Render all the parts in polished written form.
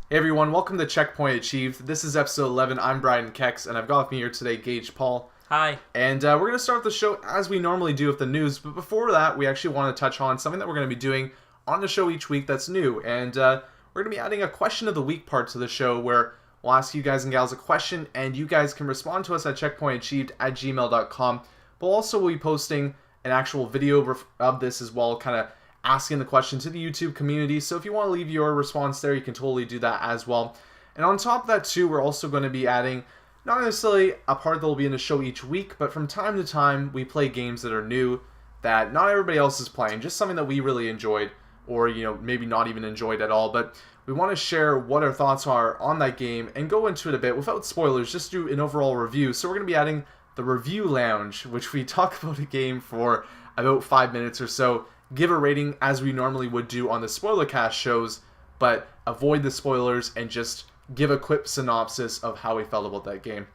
Hey everyone, welcome to Checkpoint Achieved. This is episode 11. I'm Bryden Keks, and I've got with me here today Gage Paul. Hi. And we're going to start the show as we normally do with the news, but before that, we actually want to touch on something that we're going to be doing on the show each week that's new. And we're going to be adding a question of the week part to the show where we'll ask you guys and gals a question, and you guys can respond to us at checkpointachieved@gmail.com. But also we'll be posting an actual video of this as well, kind of asking the question to the YouTube community. So if you want to leave your response there, you can totally do that as well. And on top of that too, we're also going to be adding not necessarily a part that will be in the show each week, but from time to time we play games that are new that not everybody else is playing, just something that we really enjoyed, or maybe not even enjoyed at all, but we want to share what our thoughts are on that game and go into it a bit without spoilers, just do an overall review. So we're going to be adding the review lounge, which we talk about a game for about 5 minutes or so, give a rating as we normally would do on the spoilercast shows, but avoid the spoilers and just give a quick synopsis of how we felt about that game.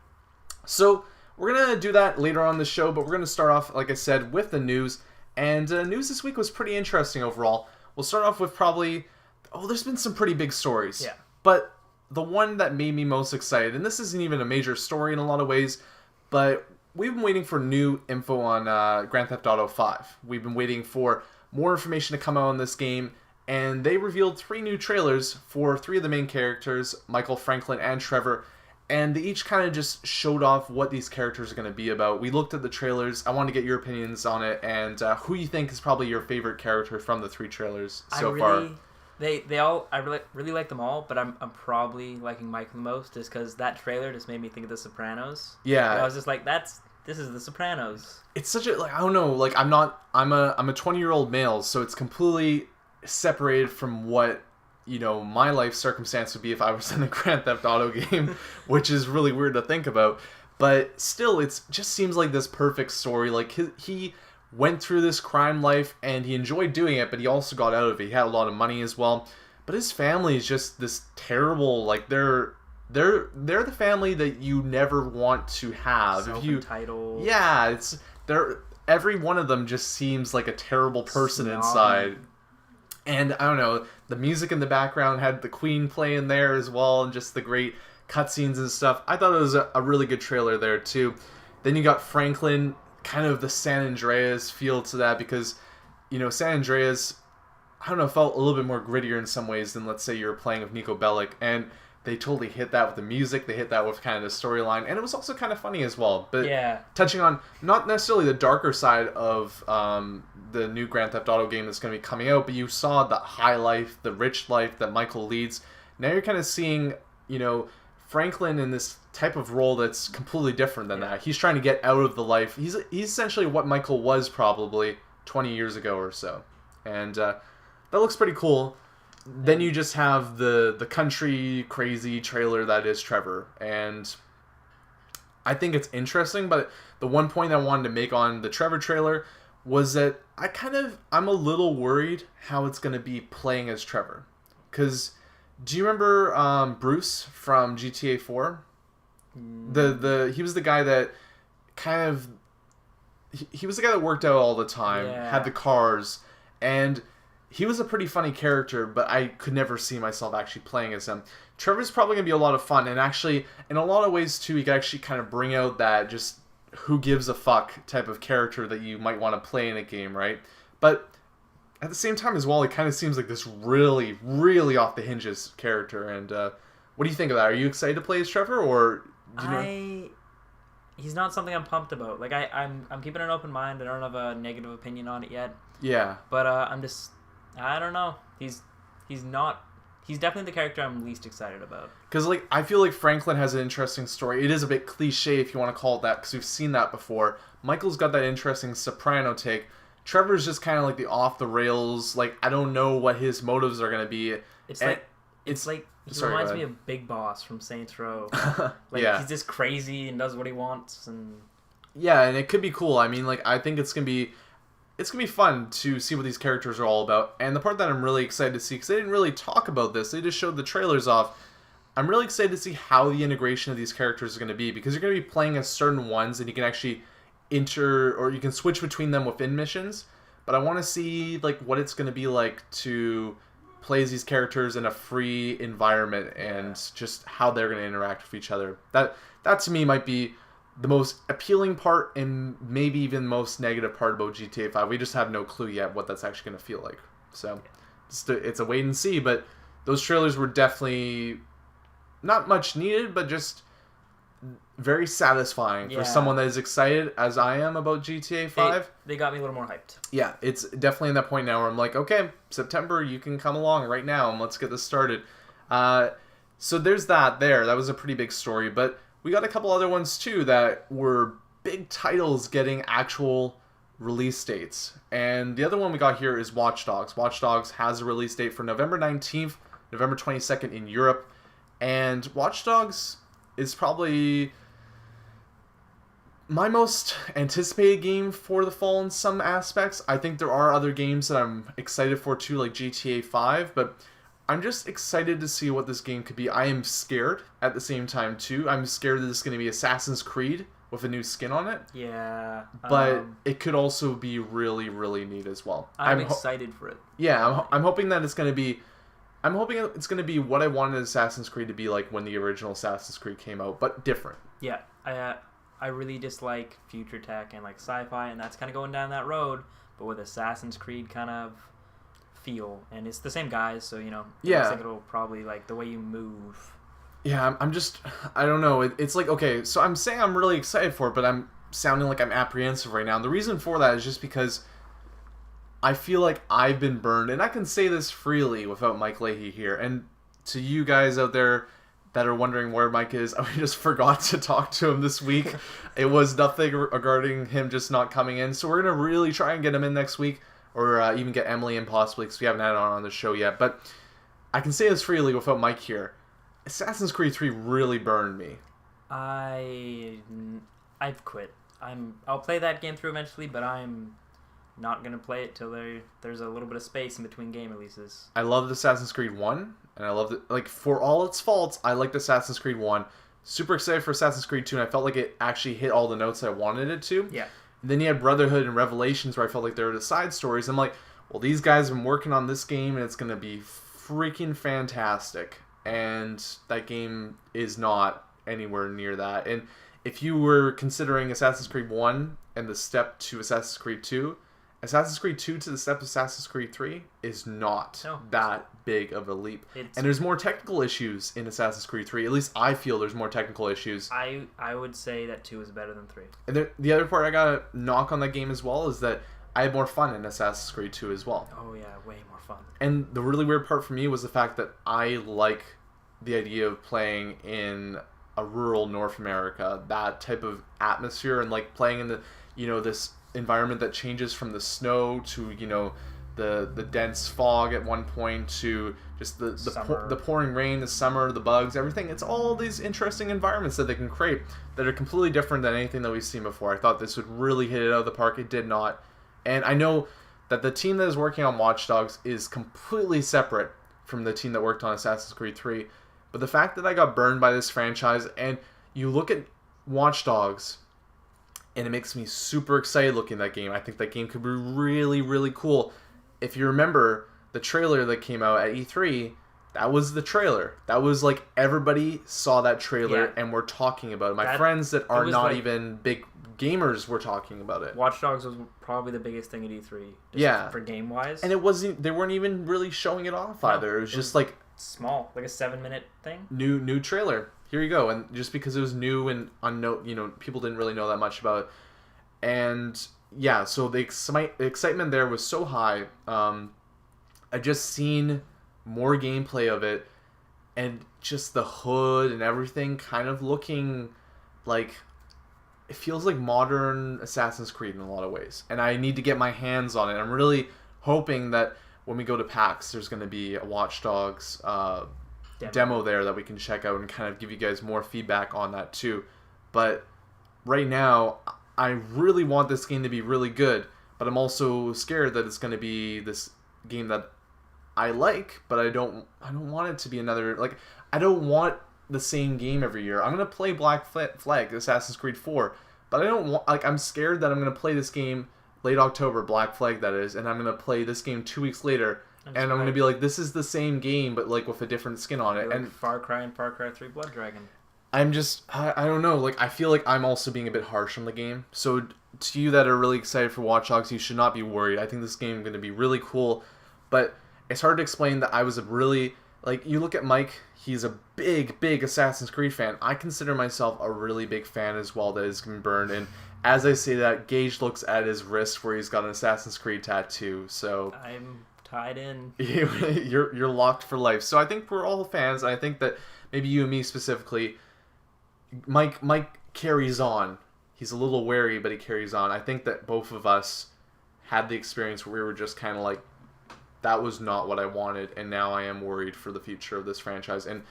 So we're going to do that later on the show, but we're going to start off, like I said, with the news. And news this week was pretty interesting overall. We'll start off with there's been some pretty big stories. Yeah. But the one that made me most excited, and this isn't even a major story in a lot of ways, but we've been waiting for new info on Grand Theft Auto 5. We've been waiting for more information to come out on this game, and they revealed 3 new trailers for 3 of the main characters, Michael, Franklin, and Trevor, and they each kind of just showed off what these characters are going to be about. We looked at the trailers. I want to get your opinions on it, and who you think is probably your favorite character from the 3 trailers so far. I really like them all, but I'm probably liking Mike the most just because that trailer just made me think of The Sopranos. Yeah. And I was just like, this is The Sopranos. It's such a, I don't know, I'm a 20-year-old male, so it's completely separated from what, my life circumstance would be if I was in a Grand Theft Auto game, which is really weird to think about. But still, it just seems like this perfect story. Like, he went through this crime life, and he enjoyed doing it, but he also got out of it. He had a lot of money as well. But his family is just this terrible, they're the family that you never want to have. Self-entitled. Yeah, every one of them just seems like a terrible person inside. And I don't know, the music in the background had the Queen playing there as well, and just the great cutscenes and stuff. I thought it was a really good trailer there too. Then you got Franklin, kind of the San Andreas feel to that, because San Andreas, I don't know, felt a little bit more grittier in some ways than, let's say, you were playing with Nico Bellic, and they totally hit that with the music. They hit that with kind of the storyline, and it was also kind of funny as well. But yeah, touching on not necessarily the darker side of the new Grand Theft Auto game that's going to be coming out, but you saw the high life, the rich life that Michael leads. Now you're kind of seeing, Franklin in this type of role that's completely different than that. He's trying to get out of the life. He's essentially what Michael was probably 20 years ago or so, and that looks pretty cool. Then you just have the country crazy trailer that is Trevor, and I think it's interesting, but the one point I wanted to make on the Trevor trailer was that I'm a little worried how it's going to be playing as Trevor. Because do you remember Bruce from GTA 4? He was the guy that he was the guy that worked out all the time, had the cars, and he was a pretty funny character, but I could never see myself actually playing as him. Trevor's probably going to be a lot of fun, and actually, in a lot of ways, too, he could actually kind of bring out that just who gives a fuck type of character that you might want to play in a game, right? But at the same time as well, it kind of seems like this really, really off the hinges character, and what do you think of that? Are you excited to play as Trevor, or do you know? He's not something I'm pumped about. Like, I'm keeping an open mind. I don't have a negative opinion on it yet. Yeah. But I don't know. He's definitely the character I'm least excited about. Because, I feel like Franklin has an interesting story. It is a bit cliche, if you want to call it that, because we've seen that before. Michael's got that interesting soprano take. Trevor's just kind of like the off-the-rails, I don't know what his motives are going to be. He reminds me of Big Boss from Saints Row. He's just crazy and does what he wants. Yeah, and it could be cool. I mean, I think it's going to be fun to see what these characters are all about. And the part that I'm really excited to see, because they didn't really talk about this, they just showed the trailers off. I'm really excited to see how the integration of these characters is going to be, because you're going to be playing as certain ones, and you can actually you can switch between them within missions. But I want to see what it's going to be like to plays these characters in a free environment and just how they're going to interact with each other. That to me might be the most appealing part and maybe even most negative part about GTA 5. We just have no clue yet what that's actually going to feel like. So it's a wait and see, but those trailers were definitely not much needed, but just very satisfying for someone that is excited as I am about GTA 5. They got me a little more hyped. Yeah, it's definitely in that point now where I'm like, okay, September, you can come along right now and let's get this started. So there's that there. That was a pretty big story, but we got a couple other ones too that were big titles getting actual release dates. And the other one we got here is Watchdogs. Watchdogs has a release date for November 19th, November 22nd in Europe. And Watchdogs is probably my most anticipated game for the fall in some aspects. I think there are other games that I'm excited for too, like GTA 5, but I'm just excited to see what this game could be. I am scared at the same time too. I'm scared that it's going to be Assassin's Creed with a new skin on it. Yeah. But it could also be really, really neat as well. I'm excited for it. Yeah, I'm hoping that it's going to be... I'm hoping it's going to be what I wanted Assassin's Creed to be like when the original Assassin's Creed came out, but different. Yeah, I really dislike future tech and like sci-fi, and that's kind of going down that road, but with Assassin's Creed kind of feel, and it's the same guys, so I think it'll probably like the way you move. Yeah, I'm just, I don't know. It's like, okay, so I'm saying I'm really excited for it, but I'm sounding like I'm apprehensive right now. And the reason for that is just because I feel like I've been burned, and I can say this freely without Mike Leahy here. And to you guys out there that are wondering where Mike is, I just forgot to talk to him this week. It was nothing regarding him just not coming in. So we're going to really try and get him in next week, or even get Emily in possibly, because we haven't had it on the show yet. But I can say this freely without Mike here. Assassin's Creed 3 really burned me. I've quit. I'll play that game through eventually, but I'm not gonna play it till there's a little bit of space in between game releases. I loved Assassin's Creed 1, and I loved it. Like, for all its faults, I liked Assassin's Creed 1. Super excited for Assassin's Creed 2, and I felt like it actually hit all the notes I wanted it to. Yeah. And then you had Brotherhood and Revelations, where I felt like they were the side stories. I'm like, well, these guys have been working on this game, and it's gonna be freaking fantastic. And that game is not anywhere near that. And if you were considering Assassin's Creed 1 and the step to Assassin's Creed 2, Assassin's Creed 2 to the step of Assassin's Creed 3 is not that big of a leap. And there's more technical issues in Assassin's Creed 3. At least I feel there's more technical issues. I would say that 2 is better than 3. And the other part I gotta knock on that game as well is that I had more fun in Assassin's Creed 2 as well. Oh yeah, way more fun. And the really weird part for me was the fact that I like the idea of playing in a rural North America, that type of atmosphere, and like playing in the, this environment that changes from the snow to, the dense fog at one point to just the pouring rain, the summer, the bugs, everything. It's all these interesting environments that they can create that are completely different than anything that we've seen before. I thought this would really hit it out of the park. It did not. And I know that the team that is working on Watchdogs is completely separate from the team that worked on Assassin's Creed 3. But the fact that I got burned by this franchise, and you look at Watchdogs, and it makes me super excited looking at that game. I think that game could be really, really cool. If you remember the trailer that came out at E3, that was the trailer. That was like everybody saw that trailer and were talking about it. My friends that are not even big gamers were talking about it. Watchdogs was probably the biggest thing at E3. For game wise. And they weren't even really showing it off either. It was just like small, like a 7-minute thing. New trailer. Here you go. And just because it was new and unknown, people didn't really know that much about it. And yeah, so the excitement there was so high. I just seen more gameplay of it, and just the hood and everything kind of looking like, it feels like modern Assassin's Creed in a lot of ways. And I need to get my hands on it. I'm really hoping that when we go to PAX, there's going to be a Watchdogs demo there that we can check out and kind of give you guys more feedback on that too. But right now, I really want this game to be really good, but I'm also scared that it's going to be this game that I like, but I don't want it to be another, like, I don't want the same game every year. I'm going to play Black Flag, Assassin's Creed 4, but I don't want, like, I'm scared that I'm going to play this game late October, Black Flag that is, and I'm going to play this game 2 weeks later, and I'm going to be like, this is the same game, but like with a different skin on it. Like and Far Cry and Far Cry 3 Blood Dragon. I'm just, I don't know, like, I feel like I'm also being a bit harsh on the game. So to you that are really excited for Watchdogs, you should not be worried. I think this game is going to be really cool, but it's hard to explain that I was a really, like, you look at Mike, he's a big Assassin's Creed fan. I consider myself a really big fan as well that has been burned, and as I say that, Gage looks at his wrist where he's got an Assassin's Creed tattoo, so... I'm tied in. You're locked for life. So I think we're all fans, and I think that maybe you and me specifically... Mike carries on. He's a little wary, but he carries on. I think that both of us had the experience where we were just kind of like, that was not what I wanted, and now I am worried for the future of this franchise. And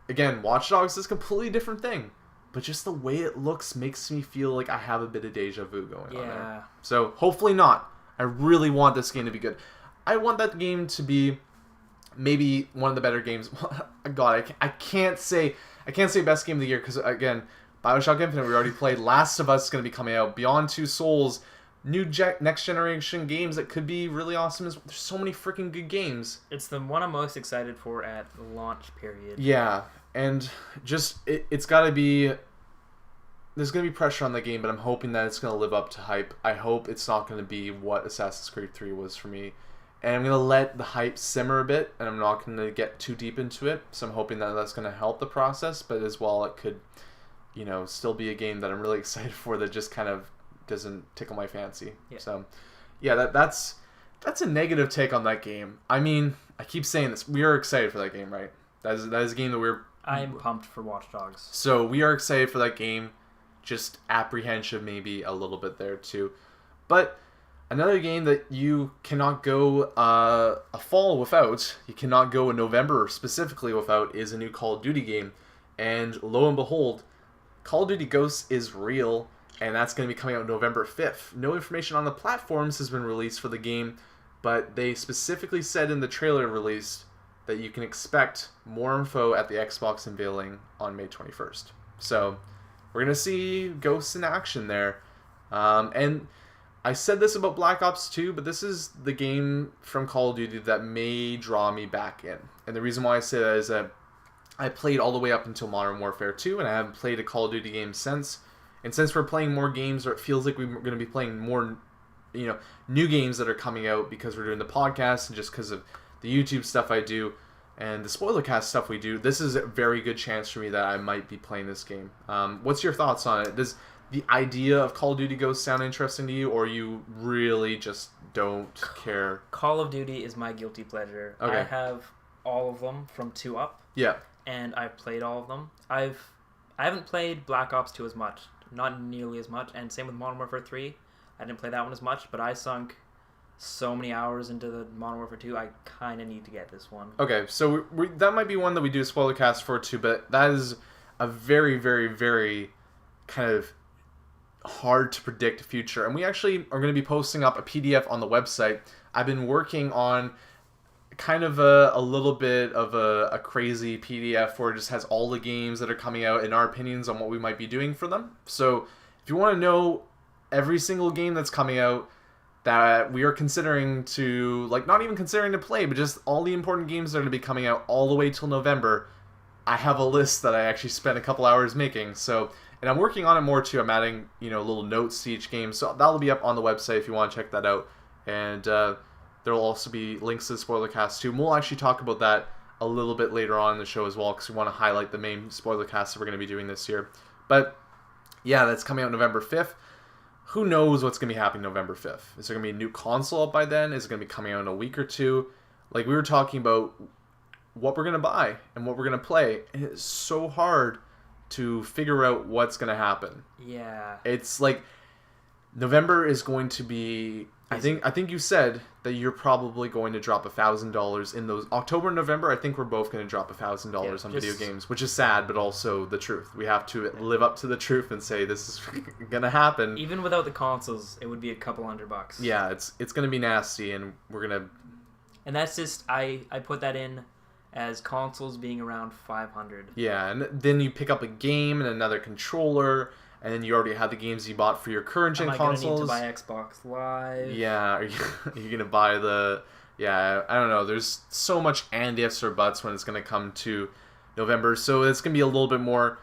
again, Watch Dogs is a completely different thing, but just the way it looks makes me feel like I have a bit of deja vu going on there. So hopefully not. I really want this game to be good. I want that game to be maybe one of the better games. God, I can't say best game of the year because, again, BioShock Infinite we already played. Last of Us is going to be coming out. Beyond Two Souls, new next generation games that could be really awesome. There's so many freaking good games. It's the one I'm most excited for at launch period. Yeah, and just it's got to be. There's going to be pressure on the game, but I'm hoping that it's going to live up to hype. I hope it's not going to be what Assassin's Creed 3 was for me. And I'm going to let the hype simmer a bit, and I'm not going to get too deep into it. So I'm hoping that that's going to help the process, but as well it could, still be a game that I'm really excited for that just kind of doesn't tickle my fancy. Yeah. So, yeah, that's a negative take on that game. I mean, I keep saying this. We are excited for that game, right? That is a game that I'm pumped for Watch Dogs. So we are excited for that game. Just apprehension maybe a little bit there too. But another game that you cannot go a fall without, you cannot go a November specifically without, is a new Call of Duty game. And lo and behold, Call of Duty Ghosts is real, and that's going to be coming out November 5th. No information on the platforms has been released for the game, but they specifically said in the trailer released that you can expect more info at the Xbox unveiling on May 21st. So we're going to see Ghosts in action there. And I said this about Black Ops 2, but this is the game from Call of Duty that may draw me back in. And the reason why I say that is that I played all the way up until Modern Warfare 2, and I haven't played a Call of Duty game since. And since we're playing more games, or it feels like we're going to be playing more, new games that are coming out because we're doing the podcast and just because of the YouTube stuff I do and the spoilercast stuff we do, this is a very good chance for me that I might be playing this game. What's your thoughts on it? Does the idea of Call of Duty Ghosts sound interesting to you, or you really just don't care? Call of Duty is my guilty pleasure. Okay. I have all of them from 2 up. Yeah. And I've played all of them. I haven't played Black Ops 2 as much. Not nearly as much. And same with Modern Warfare 3. I didn't play that one as much, but I sunk so many hours into the Modern Warfare 2, I kind of need to get this one. Okay, so that might be one that we do a spoiler cast for too, but that is a very, very, very kind of hard to predict future. And we actually are going to be posting up a PDF on the website. I've been working on kind of a little bit of a crazy PDF where it just has all the games that are coming out and our opinions on what we might be doing for them. So if you want to know every single game that's coming out that we are considering to, like, not even considering to play, but just all the important games that are going to be coming out all the way till November, I have a list that I actually spent a couple hours making. So, and I'm working on it more too. I'm adding, little notes to each game. So that'll be up on the website if you want to check that out. And there'll also be links to the spoiler cast too. And we'll actually talk about that a little bit later on in the show as well, because we want to highlight the main spoiler cast that we're going to be doing this year. But yeah, that's coming out November 5th. Who knows what's going to be happening November 5th? Is there going to be a new console up by then? Is it going to be coming out in a week or two? Like, we were talking about what we're going to buy and what we're going to play. And it's so hard to figure out what's going to happen. Yeah. It's like November is going to be... I think you said that you're probably going to drop $1,000 in those October and November. I think we're both going to drop $1,000 on video games, which is sad, but also the truth. We have to live up to the truth and say this is going to happen. Even without the consoles, it would be a couple $100. Yeah, it's going to be nasty, and we're going to. And that's just I put that in as consoles being around $500. Yeah, and then you pick up a game and another controller. And then you already have the games you bought for your current gen consoles. Am I going to need to buy Xbox Live? Yeah, are you going to buy the yeah, I don't know. There's so much and ifs or buts when it's going to come to November, so it's going to be a little bit more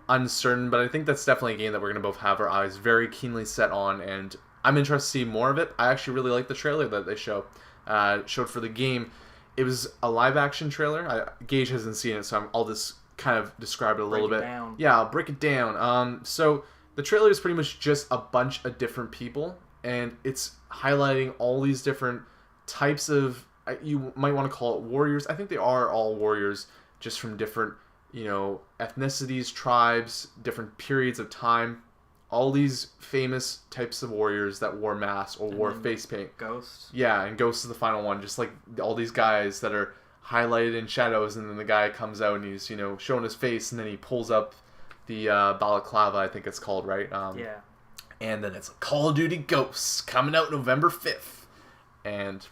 uncertain, but I think that's definitely a game that we're going to both have our eyes very keenly set on, and I'm interested to see more of it. I actually really like the trailer that they showed for the game. It was a live action trailer. Gage hasn't seen it, so I'll just kind of describe it a little bit. Down. Yeah, I'll break it down. So the trailer is pretty much just a bunch of different people, and it's highlighting all these different types of, you might want to call it warriors. I think they are all warriors, just from different, ethnicities, tribes, different periods of time. All these famous types of warriors that wore masks or wore face paint. Ghost. Yeah, and Ghost is the final one. Just like all these guys that are highlighted in shadows, and then the guy comes out and he's, showing his face, and then he pulls up the balaclava, I think it's called, right? Yeah. And then it's Call of Duty Ghosts coming out November 5th. And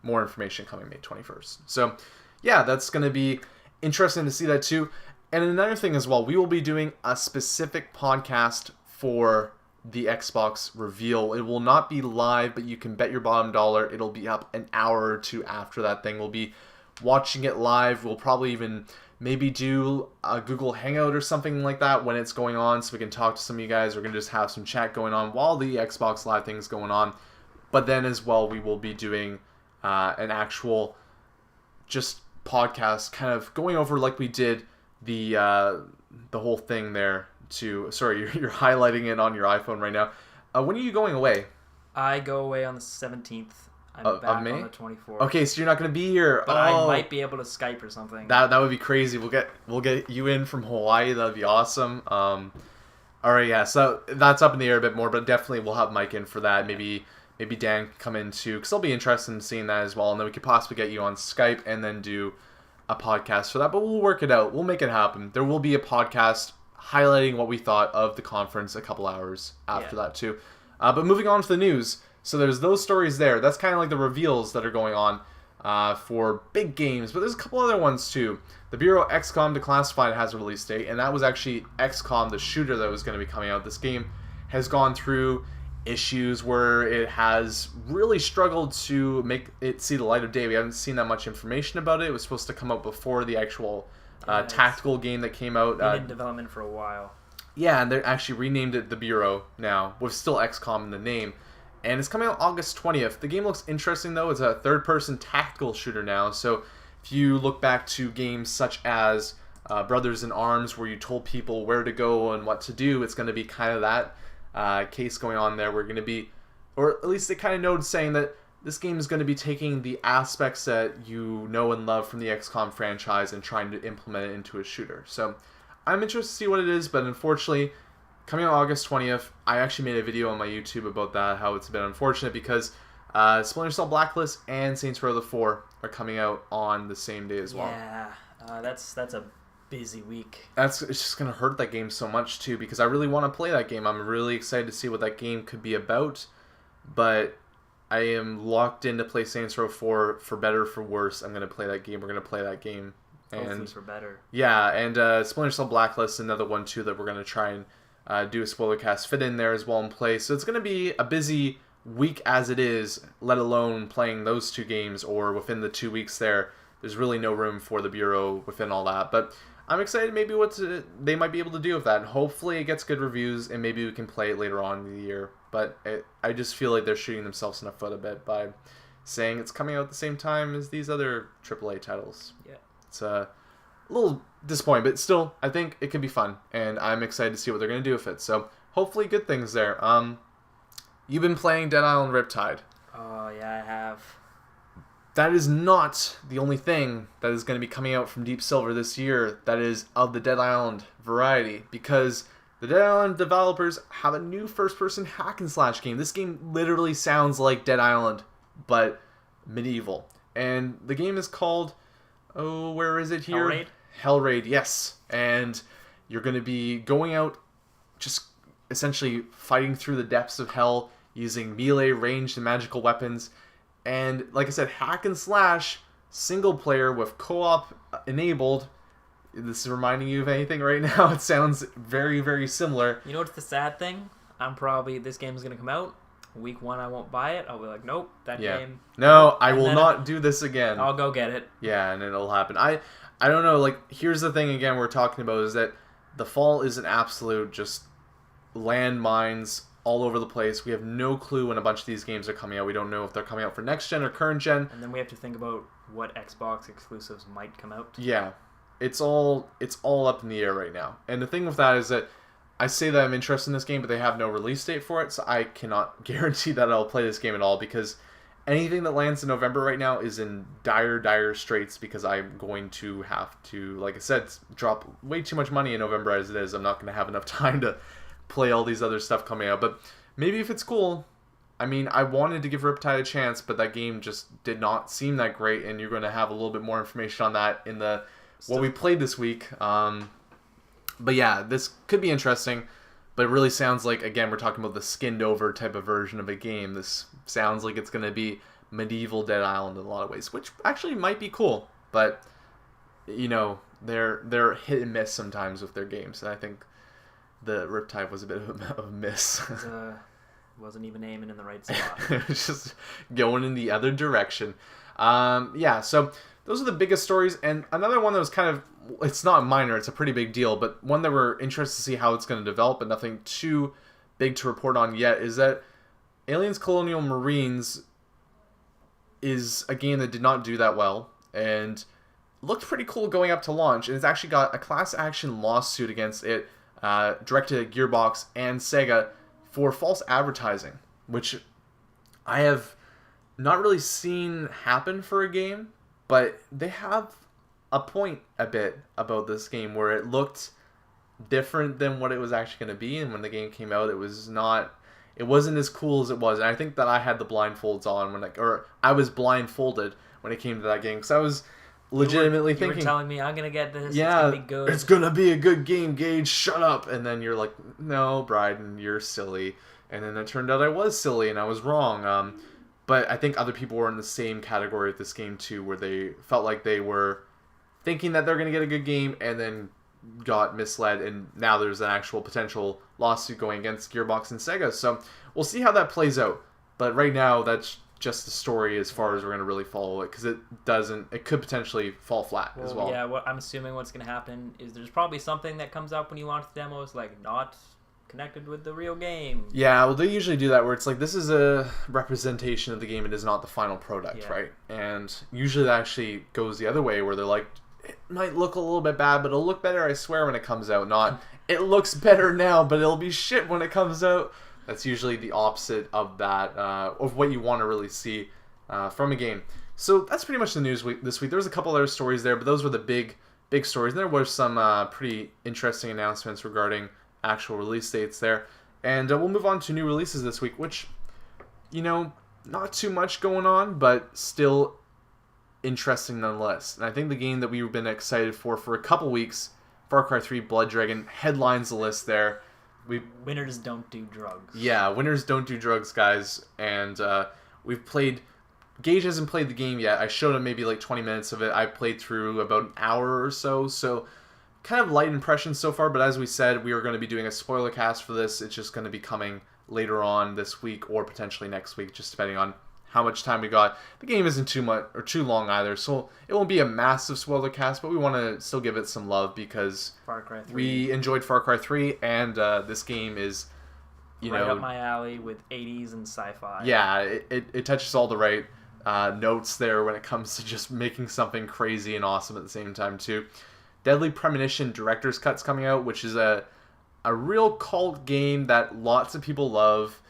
more information coming May 21st. So, yeah, that's going to be interesting to see that too. And another thing as well, we will be doing a specific podcast for the Xbox reveal. It will not be live, but you can bet your bottom dollar it'll be up an hour or two after that thing. We'll be watching it live. We'll probably even maybe do a Google Hangout or something like that when it's going on, so we can talk to some of you guys. We're going to just have some chat going on while the Xbox Live thing's going on. But then as well, we will be doing an actual just podcast, kind of going over like we did the whole thing there. Sorry, you're highlighting it on your iPhone right now. When are you going away? I go away on the 17th. I'm back May? on the 24th. Okay, so you're not going to be here. But I might be able to Skype or something. That would be crazy. We'll get you in from Hawaii. That'd be awesome. All right, yeah. So that's up in the air a bit more, but definitely we'll have Mike in for that. Maybe Dan can come in too, because I'll be interested in seeing that as well. And then we could possibly get you on Skype and then do a podcast for that. But we'll work it out. We'll make it happen. There will be a podcast highlighting what we thought of the conference a couple hours after that too. But moving on to the news. So there's those stories there. That's kind of like the reveals that are going on for big games. But there's a couple other ones too. The Bureau XCOM Declassified has a release date, and that was actually XCOM, the shooter that was going to be coming out. This game has gone through issues where it has really struggled to make it see the light of day. We haven't seen that much information about it. It was supposed to come out before the actual tactical game that came out. Been in development for a while. Yeah, and they actually renamed it the Bureau now, with still XCOM in the name. And it's coming out August 20th. The game looks interesting, though. It's a third-person tactical shooter now. So if you look back to games such as Brothers in Arms, where you told people where to go and what to do, it's going to be kind of that case going on there. We're going to be, or at least they kind of know, saying that this game is going to be taking the aspects that you know and love from the XCOM franchise and trying to implement it into a shooter. So I'm interested to see what it is, but unfortunately, coming out August 20th, I actually made a video on my YouTube about that, how it's been unfortunate because Splinter Cell Blacklist and Saints Row the 4 are coming out on the same day as well. Yeah, that's a busy week. It's just going to hurt that game so much too, because I really want to play that game. I'm really excited to see what that game could be about, but I am locked in to play Saints Row 4 for better or for worse. I'm going to play that game. We're going to play that game. Hopefully for better. Yeah, and Splinter Cell Blacklist, another one too that we're going to try and do a spoiler cast, fit in there as well and play. So it's going to be a busy week as it is, let alone playing those two games, or within the 2 weeks there. There's really no room for the Bureau within all that. But I'm excited maybe what they might be able to do with that. Hopefully it gets good reviews and maybe we can play it later on in the year. But I just feel like they're shooting themselves in the foot a bit by saying it's coming out at the same time as these other AAA titles. Yeah. It's a little disappointing, but still, I think it can be fun, and I'm excited to see what they're going to do with it. So, hopefully good things there. You've been playing Dead Island Riptide. Oh, yeah, I have. That is not the only thing that is going to be coming out from Deep Silver this year that is of the Dead Island variety, because the Dead Island developers have a new first-person hack-and-slash game. This game literally sounds like Dead Island, but medieval. And the game is called, where is it here? Hellraid? Hellraid, yes. And you're going to be going out, just essentially fighting through the depths of hell using melee, ranged, and magical weapons. And like I said, hack and slash, single player with co-op enabled. This is reminding you of anything right now? It sounds very, very similar. You know what's the sad thing? This game is going to come out week 1 I won't buy it. I'll be like, nope, that game. No, I will not do this again. I'll go get it. Yeah, and it'll happen. I don't know, like, here's the thing again we're talking about is that the fall is an absolute just landmines all over the place. We have no clue when a bunch of these games are coming out. We don't know if they're coming out for next gen or current gen. And then we have to think about what Xbox exclusives might come out. Yeah. It's all up in the air right now. And the thing with that is that I say that I'm interested in this game, but they have no release date for it, so I cannot guarantee that I'll play this game at all, because anything that lands in November right now is in dire straits, because I'm going to have to, like I said, drop way too much money in November as it is. I'm not going to have enough time to play all these other stuff coming out. But maybe if it's cool. I mean, I wanted to give Riptide a chance, but that game just did not seem that great, and you're going to have a little bit more information on that in the what we played this week. But yeah, this could be interesting, but it really sounds like, again, we're talking about the skinned over type of version of a game. This sounds like it's going to be medieval Dead Island in a lot of ways, which actually might be cool, but you know, they're hit and miss sometimes with their games, and I think the Riptide was a bit of a miss. Wasn't even aiming in the right spot. Just going in the other direction. Yeah, so those are the biggest stories, and another one that was kind of, it's not minor, it's a pretty big deal, but one that we're interested to see how it's going to develop, but nothing too big to report on yet, is that Aliens Colonial Marines is a game that did not do that well, and looked pretty cool going up to launch, and it's actually got a class action lawsuit against it, directed at Gearbox and Sega for false advertising, which I have not really seen happen for a game, but they have a point a bit about this game where it looked different than what it was actually going to be, and when the game came out, it wasn't as cool as it was. And I think that I had the blindfolds on I was blindfolded when it came to that game, because I was legitimately thinking, you were telling me I'm gonna get this, yeah, it's gonna be good. It's gonna be a good game, Gage, shut up. And then you're like, no, Bryden, you're silly. And then it turned out I was silly and I was wrong. But I think other people were in the same category with this game too, where they felt like they were thinking that they're gonna get a good game and then got misled, and now there's an actual potential lawsuit going against Gearbox and Sega. So we'll see how that plays out. But right now, that's just the story as far as we're going to really follow it, because it could potentially fall flat as well. Yeah, I'm assuming what's going to happen is there's probably something that comes up when you launch the demos, like not connected with the real game. Yeah, well, they usually do that where it's like, this is a representation of the game, it is not the final product, right? And usually that actually goes the other way, where they're like, it might look a little bit bad, but it'll look better, I swear, when it comes out. Not, it looks better now, but it'll be shit when it comes out. That's usually the opposite of that, of what you want to really see from a game. So that's pretty much the news this week. There was a couple other stories there, but those were the big stories. And there were some pretty interesting announcements regarding actual release dates there. And we'll move on to new releases this week, which, you know, not too much going on, but still interesting nonetheless. And I think the game that we've been excited for a couple weeks, Far Cry 3 Blood Dragon, headlines the list there. Winners don't do drugs. Yeah, winners don't do drugs, guys. And we've played... Gage hasn't played the game yet. I showed him maybe like 20 minutes of it. I played through about an hour or so. So kind of light impressions so far. But as we said, we are going to be doing a spoiler cast for this. It's just going to be coming later on this week or potentially next week, just depending on how much time we got. The game isn't too much or too long either, so it won't be a massive spoiler cast, but we want to still give it some love because Far Cry 3. We enjoyed Far Cry 3, and this game is, right up my alley with 80s and sci-fi. Yeah, it touches all the right notes there when it comes to just making something crazy and awesome at the same time too. Deadly Premonition Director's Cut's coming out, which is a real cult game that lots of people love.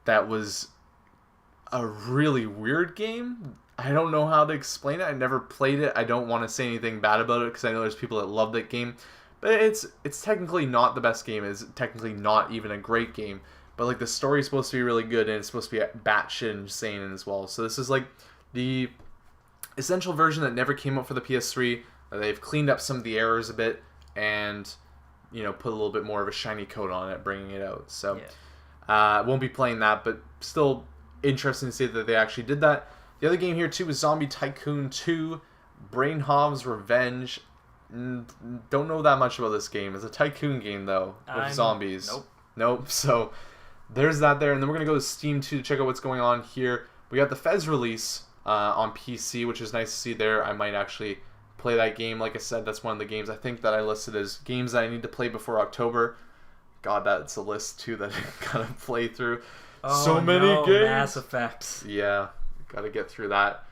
That was a really weird game. I don't know how to explain it. I never played it. I don't want to say anything bad about it because I know there's people that love that game. But it's technically not the best game. It's technically not even a great game. But like the story is supposed to be really good, and it's supposed to be batshit insane as well. So this is like the essential version that never came out for the PS3. They've cleaned up some of the errors a bit and, you know, put a little bit more of a shiny coat on it, bringing it out. So won't be playing that, but still interesting to see that they actually did that. The other game here too is Zombie Tycoon 2, Brainhov's Revenge. Don't know that much about this game. It's a tycoon game though with zombies. Nope. So there's that there. And then we're going to go to Steam too to check out what's going on here. We got the Fez release on PC, which is nice to see there. I might actually play that game. Like I said, that's one of the games I think that I listed as games that I need to play before October. God, that's a list too that I gotta play through. So many games. Mass Effect. Yeah, gotta get through that.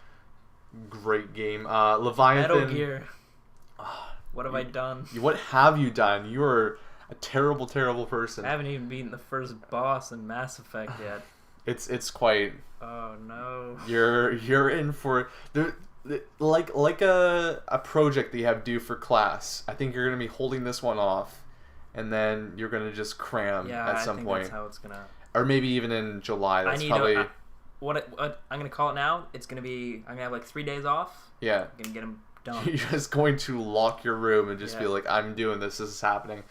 Great game. Leviathan. Metal Gear. What have I done? What have you done? You are a terrible, terrible person. I haven't even beaten the first boss in Mass Effect yet. It's quite. Oh no. You're in for like a project that you have due for class. I think you're gonna be holding this one off, and then you're gonna just cram at some point. That's how it's gonna. Or maybe even in July. That's probably. What I'm gonna call it now? It's gonna be. I'm gonna have like 3 days off. Yeah. I'm gonna get them done. You're just going to lock your room and just be like, I'm doing this. This is happening.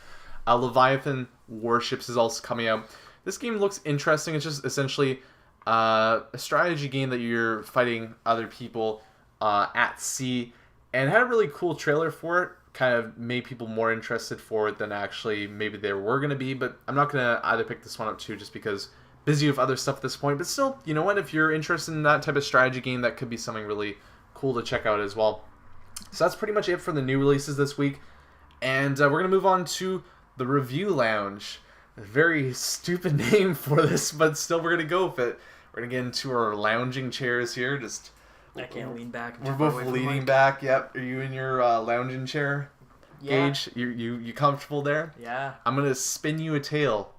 Leviathan Warships is also coming out. This game looks interesting. It's just essentially a strategy game that you're fighting other people at sea, and it had a really cool trailer for it. Kind of made people more interested for it than actually maybe they were going to be. But I'm not going to either pick this one up too, just because busy with other stuff at this point. But still, you know what? If you're interested in that type of strategy game, that could be something really cool to check out as well. So that's pretty much it for the new releases this week. And we're going to move on to the Review Lounge. A very stupid name for this, but still we're going to go with it. We're going to get into our lounging chairs here. I can't lean back. We're both leaning back. Yep. Are you in your lounging chair, Gage? You comfortable there? Yeah. I'm going to spin you a tale.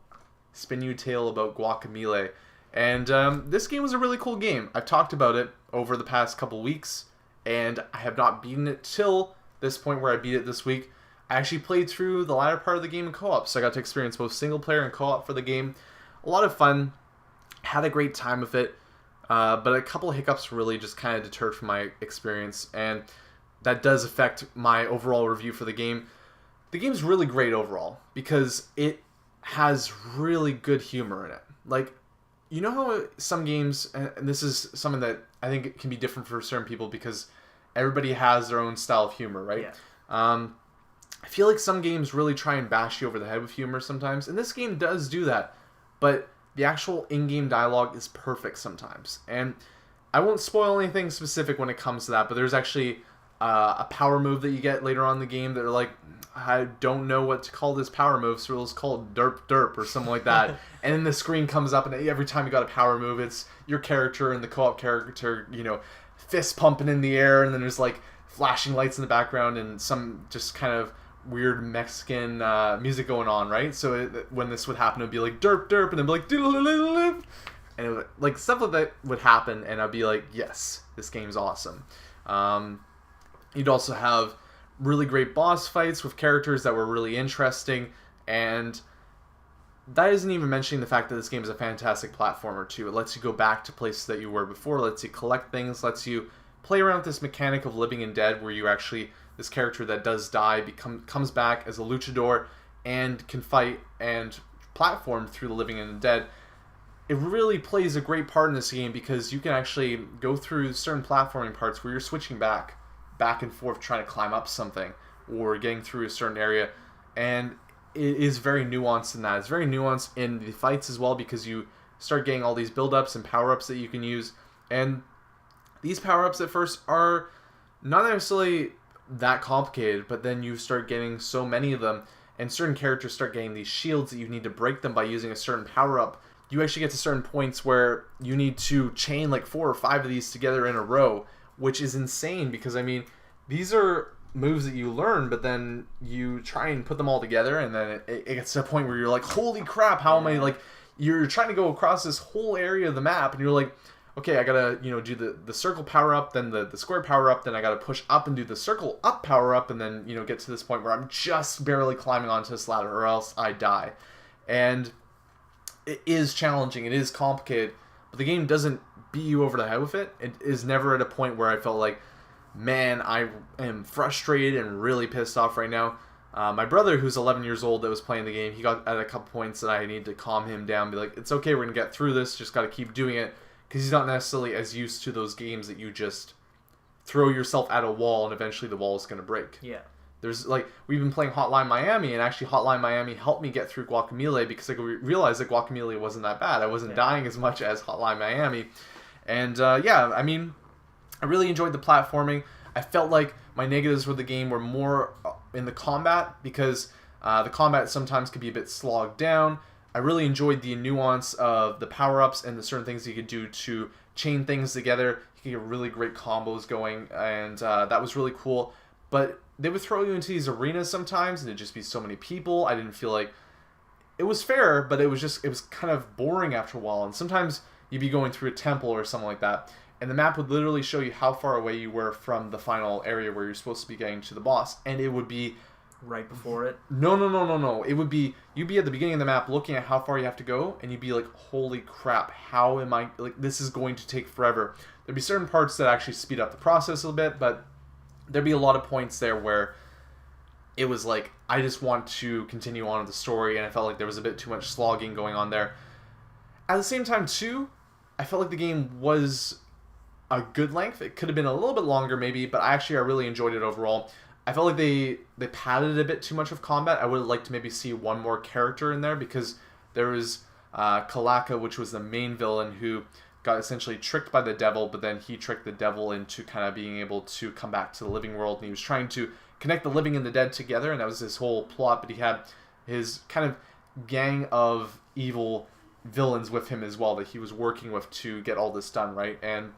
About Guacamelee. And this game was a really cool game. I've talked about it over the past couple weeks, and I have not beaten it till this point where I beat it this week. I actually played through the latter part of the game in co-op, so I got to experience both single player and co-op for the game. A lot of fun. Had a great time with it, but a couple of hiccups really just kind of deterred from my experience, and that does affect my overall review for the game. The game's really great overall, because it has really good humor in it. Like, you know how some games, and this is something that I think can be different for certain people because everybody has their own style of humor, right? Yeah. I feel like some games really try and bash you over the head with humor sometimes, and this game does do that, but the actual in-game dialogue is perfect sometimes. And I won't spoil anything specific when it comes to that, but there's actually a power move that you get later on in the game that are like, I don't know what to call this power move, so let's call it derp derp or something like that. And then the screen comes up, and every time you got a power move, it's your character and the co-op character, fist pumping in the air, and then there's like flashing lights in the background and some just kind of weird Mexican music going on, right? So when this would happen, it would be like derp derp, and then be like doodle-doodle-doodle, and it would, like stuff like that would happen, and I'd be like, yes, this game's awesome. You'd also have really great boss fights with characters that were really interesting, and that isn't even mentioning the fact that this game is a fantastic platformer too. It lets you go back to places that you were before, lets you collect things, lets you play around with this mechanic of living and dead, where you actually, this character that does die comes back as a luchador and can fight and platform through the living and the dead. It really plays a great part in this game because you can actually go through certain platforming parts where you're switching back and forth trying to climb up something or getting through a certain area, and it is very nuanced in that. It's very nuanced in the fights as well, because you start getting all these build-ups and power-ups that you can use, and these power-ups at first are not necessarily that complicated, but then you start getting so many of them, and certain characters start getting these shields that you need to break them by using a certain power-up. You actually get to certain points where you need to chain like 4 or 5 of these together in a row, which is insane, because I mean, these are moves that you learn, but then you try and put them all together, and then it gets to a point where you're like, holy crap, how am I, like, you're trying to go across this whole area of the map, and you're like, okay, I gotta, do the circle power up, then the square power up, then I gotta push up and do the circle up power up, and then, get to this point where I'm just barely climbing onto this ladder, or else I die. And it is challenging, it is complicated, but the game doesn't beat you over the head with it. It is never at a point where I felt like, man, I am frustrated and really pissed off right now. My brother, who's 11 years old, that was playing the game, he got at a couple points that I need to calm him down, be like, it's okay, we're going to get through this, just got to keep doing it, because he's not necessarily as used to those games that you just throw yourself at a wall and eventually the wall is going to break. Yeah. There's like, we've been playing Hotline Miami, and actually Hotline Miami helped me get through Guacamelee because I realized that Guacamelee wasn't that bad. I wasn't dying as much as Hotline Miami. And yeah, I mean, I really enjoyed the platforming. I felt like my negatives with the game were more in the combat, because the combat sometimes could be a bit slogged down. I really enjoyed the nuance of the power-ups and the certain things you could do to chain things together. You could get really great combos going, and that was really cool. But they would throw you into these arenas sometimes, and it'd just be so many people. I didn't feel like it was fair, but it was kind of boring after a while. And sometimes you'd be going through a temple or something like that, and the map would literally show you how far away you were from the final area where you're supposed to be getting to the boss, and it would be right before it. No. It would be, you'd be at the beginning of the map looking at how far you have to go, and you'd be like, holy crap, how am I, like, this is going to take forever. There'd be certain parts that actually speed up the process a little bit, but there'd be a lot of points there where it was like, I just want to continue on with the story, and I felt like there was a bit too much slogging going on there. At the same time, too, I felt like the game was a good length. It could have been a little bit longer, maybe, but I really enjoyed it overall. I felt like they padded a bit too much of combat. I would have liked to maybe see one more character in there, because there was Kalaka, which was the main villain, who got essentially tricked by the devil, but then he tricked the devil into kind of being able to come back to the living world, and he was trying to connect the living and the dead together, and that was his whole plot. But he had his kind of gang of evil villains with him as well that he was working with to get all this done, right? And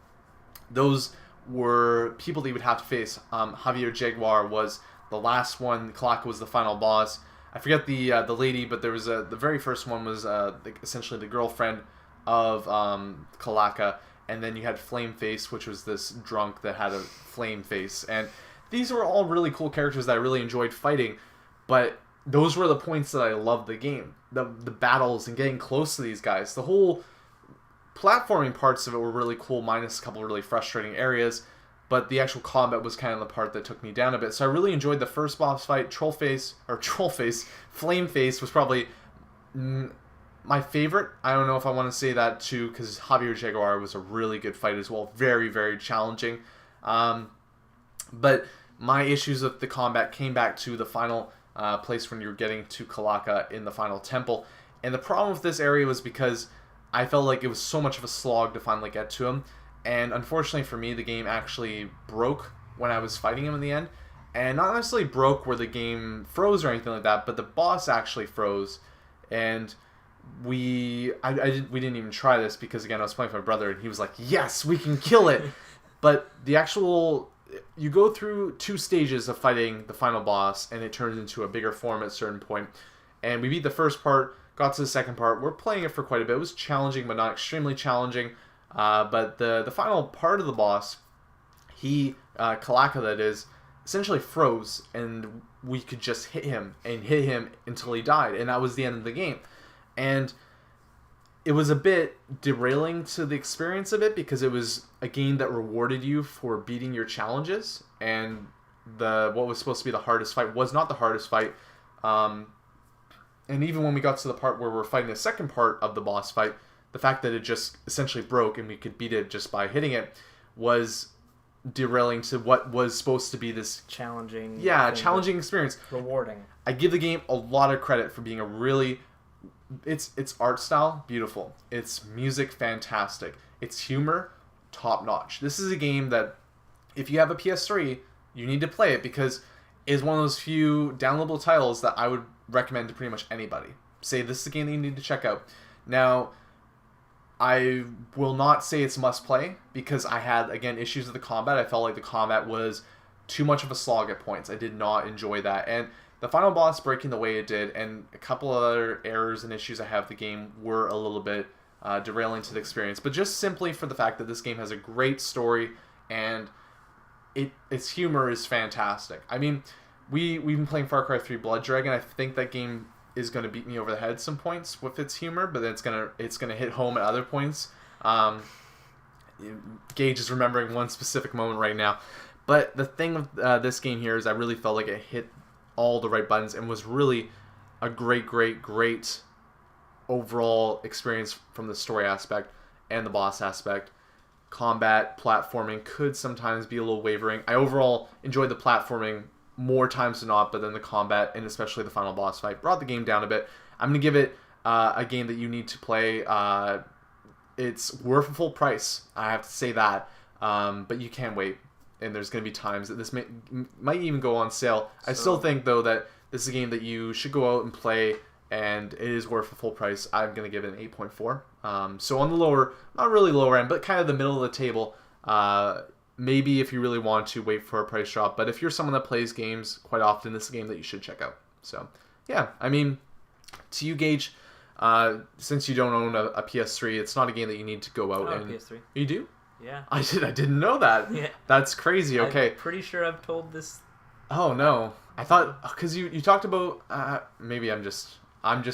those were people that he would have to face. Javier Jaguar was the last one. Kalaka was the final boss. I forget the lady, but there was the very first one was essentially the girlfriend of Kalaka, and then you had Flame Face, which was this drunk that had a flame face. And these were all really cool characters that I really enjoyed fighting, but those were the points that I loved the game. The battles and getting close to these guys. The whole platforming parts of it were really cool, minus a couple of really frustrating areas, but the actual combat was kind of the part that took me down a bit. So I really enjoyed the first boss fight. Flame Face was probably my favorite. I don't know if I want to say that too, because Javier Jaguar was a really good fight as well. Very, very challenging. But my issues with the combat came back to the final place when you're getting to Kalaka in the final temple. And the problem with this area was because I felt like it was so much of a slog to finally get to him. And unfortunately for me, the game actually broke when I was fighting him in the end. And not necessarily broke where the game froze or anything like that, but the boss actually froze. And we didn't even try this because, again, I was playing with my brother, and he was like, yes, we can kill it. But the actual, you go through 2 stages of fighting the final boss, and it turns into a bigger form at a certain point. And we beat the first part, got to the second part. We're playing it for quite a bit. It was challenging, but not extremely challenging. But the final part of the boss, Kalaka that is, essentially froze, and we could just hit him until he died, and that was the end of the game. And it was a bit derailing to the experience of it, because it was a game that rewarded you for beating your challenges, and what was supposed to be the hardest fight was not the hardest fight. And even when we got to the part where we're fighting the second part of the boss fight, the fact that it just essentially broke and we could beat it just by hitting it was derailing to what was supposed to be this challenging experience. Rewarding. I give the game a lot of credit for being a really, its art style, beautiful. Its music, fantastic. Its humor, top notch. This is a game that, if you have a PS3, you need to play it, because it is one of those few downloadable titles that I would recommend to pretty much anybody. Say, this is a game that you need to check out. Now, I will not say it's must play, because I had, again, issues with the combat. I felt like the combat was too much of a slog at points. I did not enjoy that. And the final boss breaking the way it did, and a couple of other errors and issues I have with the game, were a little bit derailing to the experience. But just simply for the fact that this game has a great story, and its humor is fantastic. I mean, we've been playing Far Cry 3 Blood Dragon. I think that game is going to beat me over the head at some points with its humor, but then it's gonna hit home at other points. Gage is remembering one specific moment right now. But the thing with this game here is I really felt like it hit all the right buttons and was really a great overall experience from the story aspect and the boss aspect. Combat, platforming could sometimes be a little wavering. I overall enjoyed the platforming more times than not, but then the combat and especially the final boss fight brought the game down a bit. I'm going to give it a game that you need to play. It's worth a full price, I have to say that, but you can't wait. And there's going to be times that this might even go on sale. I still think, though, that this is a game that you should go out and play, and it is worth a full price. I'm going to give it an 8.4. So on the lower, not really lower end, but kind of the middle of the table. Maybe if you really want to, wait for a price drop. But if you're someone that plays games quite often, this is a game that you should check out. So, yeah, I mean, to you, Gage, since you don't own a PS3, it's not a game that you need to go out and... PS3. You do? Yeah. I didn't know that. Yeah. That's crazy. Okay. I'm pretty sure I've told this. Oh no. I thought because you talked about maybe I'm just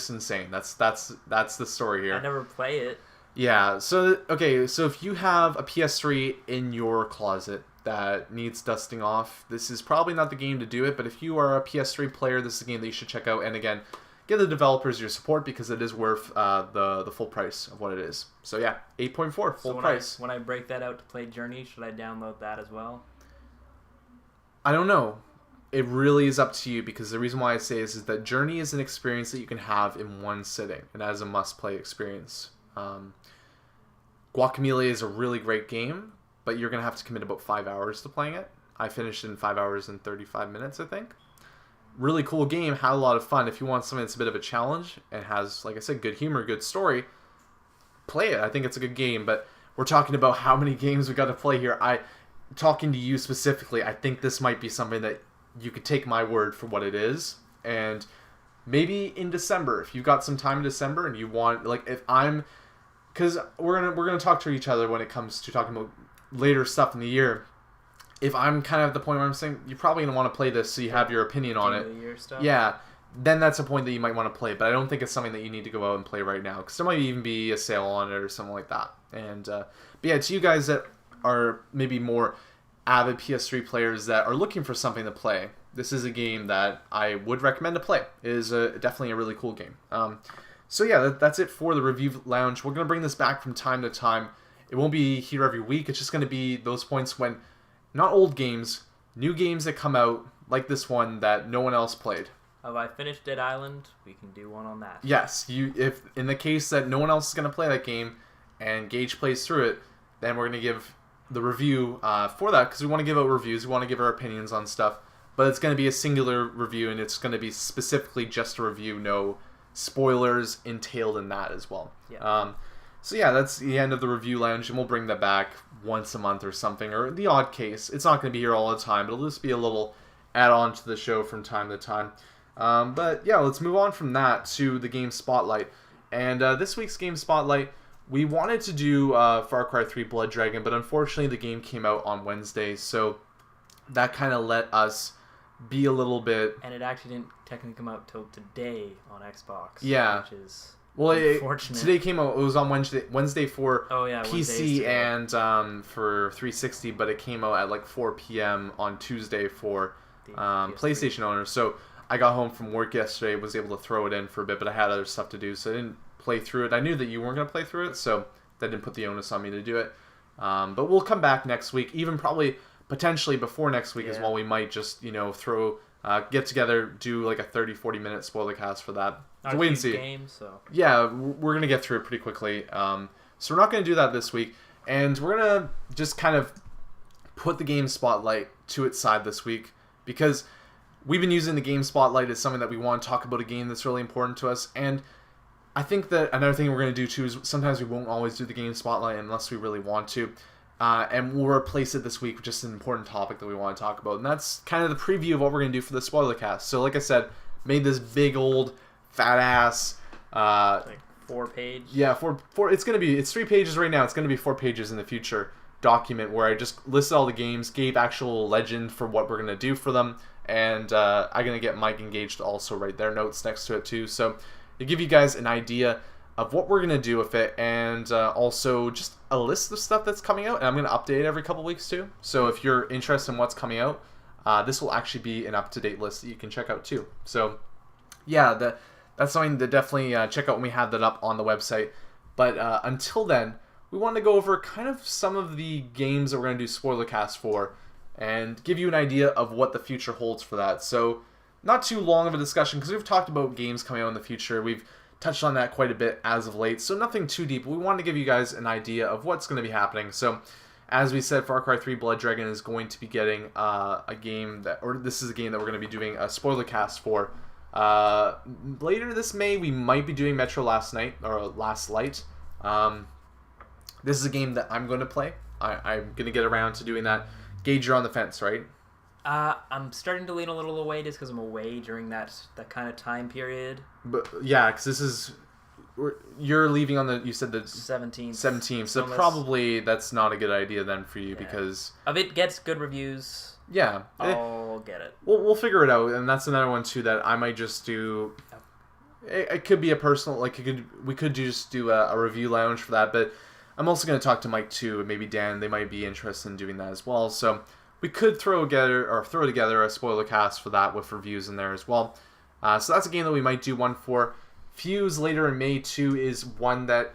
insane. That's the story here. I never play it. Yeah. So okay. So if you have a PS3 in your closet that needs dusting off, this is probably not the game to do it. But if you are a PS3 player, this is a game that you should check out. And again, give the developers your support because it is worth the full price of what it is. So yeah, 8.4 full price. When I break that out to play Journey, should I download that as well? I don't know. It really is up to you because the reason why I say this is that Journey is an experience that you can have in one sitting and as a must-play experience. Guacamelee is a really great game, but you're going to have to commit about 5 hours to playing it. I finished in 5 hours and 35 minutes, I think. Really cool game, had a lot of fun. If you want something that's a bit of a challenge and has, like I said, good humor, good story, play it. I think it's a good game, but we're talking about how many games we got to play here. Talking to you specifically, I think this might be something that you could take my word for what it is, and maybe in December, if you've got some time in December and you want, like, because we're gonna talk to each other when it comes to talking about later stuff in the year. If I'm kind of at the point where I'm saying you're probably going to want to play this so you have your opinion on it. Yeah, then that's a point that you might want to play. But I don't think it's something that you need to go out and play right now because there might even be a sale on it or something like that. And but yeah, to you guys that are maybe more avid PS3 players that are looking for something to play, this is a game that I would recommend to play. It is definitely a really cool game. So yeah, that's it for the Review Lounge. We're going to bring this back from time to time. It won't be here every week. It's just going to be those points when... not old games, new games that come out, like this one that no one else played. Have I finished Dead Island? We can do one on that. Yes, if in the case that no one else is going to play that game, and Gage plays through it, then we're going to give the review for that, because we want to give out reviews, we want to give our opinions on stuff, but it's going to be a singular review, and it's going to be specifically just a review, no spoilers entailed in that as well. Yeah. So yeah, that's the end of the Review Lounge, and we'll bring that back once a month or something, or the odd case. It's not going to be here all the time, but it'll just be a little add-on to the show from time to time. But yeah, let's move on from that to the Game Spotlight. And this week's Game Spotlight, we wanted to do Far Cry 3 Blood Dragon, but unfortunately the game came out on Wednesday, so that kind of let us be a little bit... And it actually didn't technically come out till today on Xbox. Yeah. Which is... Well, today came out. It was on Wednesday for PC and for 360, but it came out at like 4 p.m. on Tuesday for PlayStation owners. So I got home from work yesterday, was able to throw it in for a bit, but I had other stuff to do, so I didn't play through it. I knew that you weren't going to play through it, so that didn't put the onus on me to do it. But we'll come back next week, even probably potentially before next week as well. We might just throw get together, do like a 30-40 minute spoiler cast for that. So wait and see. Game, so. Yeah, we're going to get through it pretty quickly. So we're not going to do that this week. And we're going to just kind of put the Game Spotlight to its side this week. Because we've been using the Game Spotlight as something that we want to talk about a game that's really important to us. And I think that another thing we're going to do too is sometimes we won't always do the Game Spotlight unless we really want to. And we'll replace it this week with just an important topic that we want to talk about. And that's kind of the preview of what we're going to do for the spoiler cast. So like I said, made this big old fat ass like 4-page. Yeah, it's 3 pages right now. It's going to be 4 pages in the future document where I just listed all the games, gave actual legend for what we're going to do for them, and I'm going to get Mike and Gage to also write their notes next to it too. So to give you guys an idea of what we're going to do with it, and also just a list of stuff that's coming out, and I'm going to update it every couple weeks too. So if you're interested in what's coming out, this will actually be an up-to-date list that you can check out too. So yeah, that's something to definitely check out when we have that up on the website. But until then, we want to go over kind of some of the games that we're going to do spoiler cast for. and give you an idea of what the future holds for that. So not too long of a discussion because we've talked about games coming out in the future. We've touched on that quite a bit as of late, so nothing too deep. We wanted to give you guys an idea of what's going to be happening. So as we said, Far Cry 3 Blood Dragon is going to be getting a game that, or this is a game that we're going to be doing a spoiler cast for. Later this May, we might be doing Metro Last Light. This is a game that I'm going to play. I'm going to get around to doing that. Gage, you're on the fence, right? I'm starting to lean a little away just because I'm away during that kind of time period. But yeah, because you're leaving on you said the 17th. 17th, so probably that's not a good idea then for you because if it gets good reviews, yeah, I'll get it. We'll figure it out, and that's another one too that I might just do. It could be a personal, we could just do a review lounge for that, but I'm also going to talk to Mike too, and maybe Dan. They might be interested in doing that as well. So we could throw together a spoiler cast for that with reviews in there as well. So that's a game that we might do one for. Fuse later in May too is one that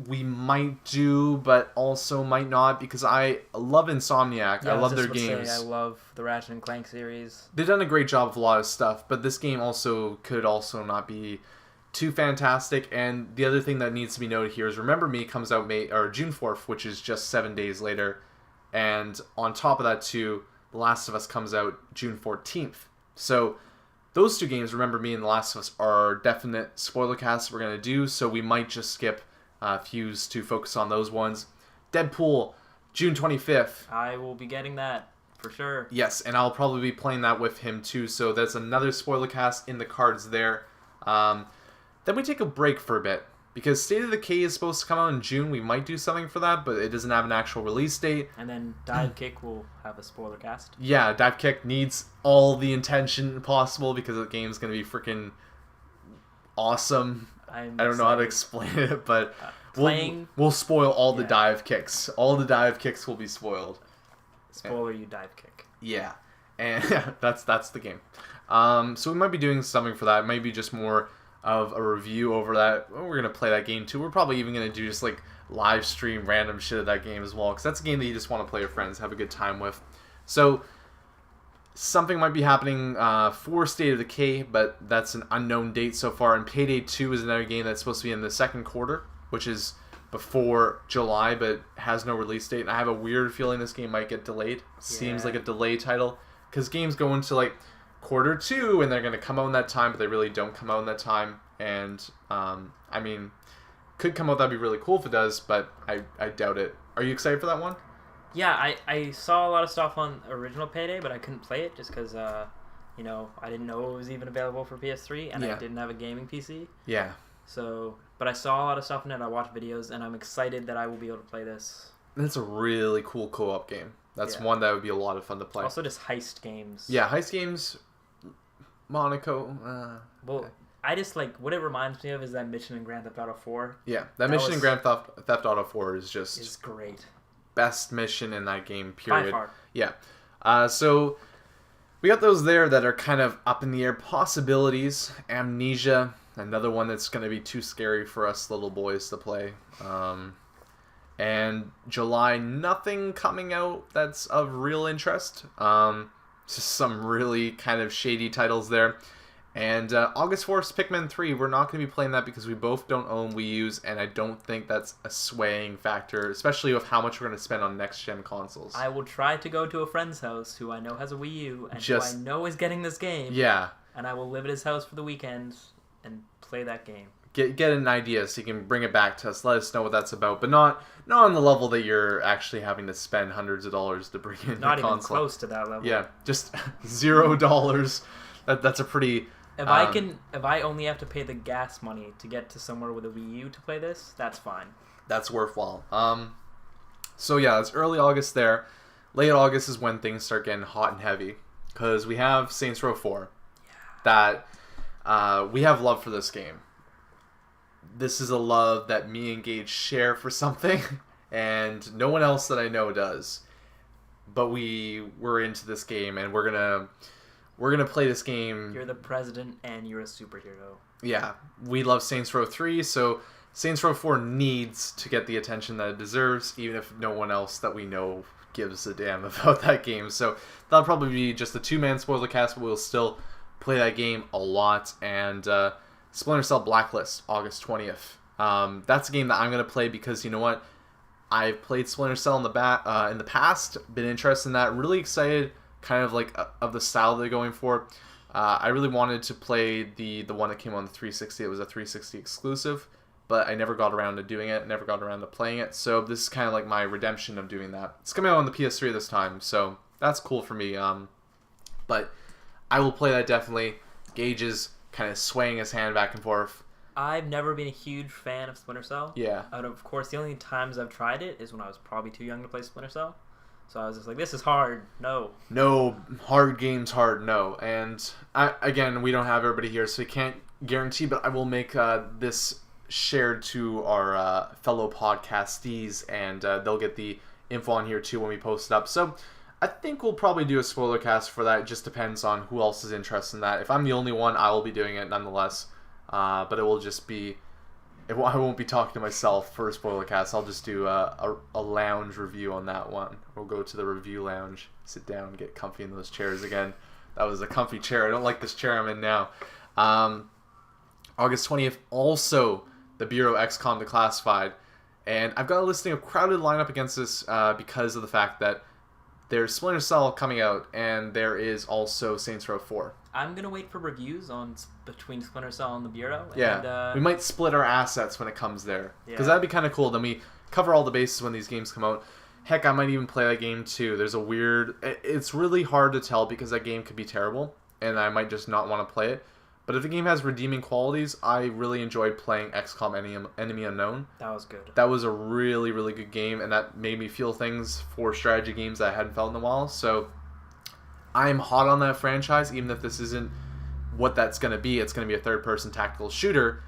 we might do, but also might not because I love Insomniac. Yeah, I love their games. I love the Ratchet and Clank series. They've done a great job of a lot of stuff, but this game could also not be too fantastic. And the other thing that needs to be noted here is Remember Me comes out June 4th, which is just 7 days later. And on top of that too, The Last of Us comes out June 14th. So those two games, Remember Me and The Last of Us, are definite spoiler casts we're going to do, so we might just skip Fuse to focus on those ones. Deadpool, June 25th. I will be getting that, for sure. Yes, and I'll probably be playing that with him too, so that's another spoiler cast in the cards there. Then we take a break for a bit, because State of Decay is supposed to come out in June. We might do something for that, but it doesn't have an actual release date. And then Dive Kick will have a spoiler cast. Yeah, Dive Kick needs all the attention possible because the game's going to be freaking awesome. I don't know how to explain it, but we'll spoil all the dive kicks. All the dive kicks will be spoiled. Spoiler, you dive kick. Yeah, and that's the game. So we might be doing something for that. Maybe just more of a review over that. We're gonna play that game too. We're probably even gonna do just live stream random shit of that game as well, because that's a game that you just want to play with friends, have a good time with. So something might be happening for State of Decay, but that's an unknown date so far. And Payday 2 is another game that's supposed to be in the second quarter, which is before July, but has no release date. And I have a weird feeling this game might get delayed. Seems like a delay title, because games go into quarter 2 and they're going to come out in that time, but they really don't come out in that time. And I mean, could come out, that'd be really cool if it does, but I doubt it. Are you excited for that one? Yeah, I saw a lot of stuff on original Payday, but I couldn't play it just because, I didn't know it was even available for PS3, and I didn't have a gaming PC. Yeah. So, but I saw a lot of stuff in it, I watched videos, and I'm excited that I will be able to play this. It's a really cool co-op game. That's one that would be a lot of fun to play. Also just heist games. Yeah, heist games, Monaco. I just what it reminds me of is that mission in Grand Theft Auto 4. Yeah, that mission in Grand Theft Auto 4 is just... It's great. Best mission in that game, period. By far. Yeah. So we got those there that are kind of up in the air possibilities. Amnesia, another one that's going to be too scary for us little boys to play. And July, nothing coming out that's of real interest. Just some really kind of shady titles there. And August 4th, Pikmin 3, we're not going to be playing that because we both don't own Wii U's, and I don't think that's a swaying factor, especially with how much we're going to spend on next-gen consoles. I will try to go to a friend's house who I know has a Wii U, and who I know is getting this game. Yeah. And I will live at his house for the weekend and play that game. Get an idea so you can bring it back to us. Let us know what that's about, but not on the level that you're actually having to spend hundreds of dollars to bring in your console. Not even close to that level. Yeah, just $0. That's a pretty... If I only have to pay the gas money to get to somewhere with a Wii U to play this, that's fine. That's worthwhile. So yeah, it's early August there. Late August is when things start getting hot and heavy, because we have Saints Row 4. Yeah. That we have love for this game. This is a love that me and Gage share for something, and no one else that I know does. But we're into this game, and we're gonna play this game. You're the president, and you're a superhero. Yeah, we love Saints Row 3, so Saints Row 4 needs to get the attention that it deserves, even if no one else that we know gives a damn about that game. So that'll probably be just a 2-man spoiler cast, but we'll still play that game a lot. And Splinter Cell Blacklist, August 20th. That's a game that I'm going to play because, you know what? I've played Splinter Cell in the past, been interested in that, really excited kind of like of the style they're going for. I really wanted to play the one that came on the 360. It was a 360 exclusive, but I never got around to doing it, never got around to playing it. So this is kind of like my redemption of doing that. It's coming out on the PS3 this time, so that's cool for me. But I will play that definitely. Gage is kind of swaying his hand back and forth. I've never been a huge fan of Splinter Cell. Yeah. Of course, the only times I've tried it is when I was probably too young to play Splinter Cell. So I was just like, this is hard. No. No. Hard games, hard. No. And again, we don't have everybody here, so we can't guarantee, but I will make this shared to our fellow podcastees, and they'll get the info on here too when we post it up. So I think we'll probably do a spoiler cast for that. It just depends on who else is interested in that. If I'm the only one, I will be doing it nonetheless. But it will just be... I won't be talking to myself for a spoiler cast. I'll just do a lounge review on that one. We'll go to the review lounge, sit down, get comfy in those chairs again. That was a comfy chair. I don't like this chair I'm in now. August 20th, also the Bureau XCOM Declassified. And I've got a listing of crowded lineup against this because of the fact that there's Splinter Cell coming out, and there is also Saints Row 4. I'm going to wait for reviews on between Splinter Cell and the Bureau. Yeah, we might split our assets when it comes there. Because that'd be kind of cool. Then we cover all the bases when these games come out. Heck, I might even play that game too. There's a weird... It's really hard to tell because that game could be terrible, and I might just not want to play it. But if the game has redeeming qualities, I really enjoyed playing XCOM Enemy Unknown. That was good. That was a really, really good game, and that made me feel things for strategy games that I hadn't felt in a while. So I'm hot on that franchise, even if this isn't what that's going to be. It's going to be a third-person tactical shooter.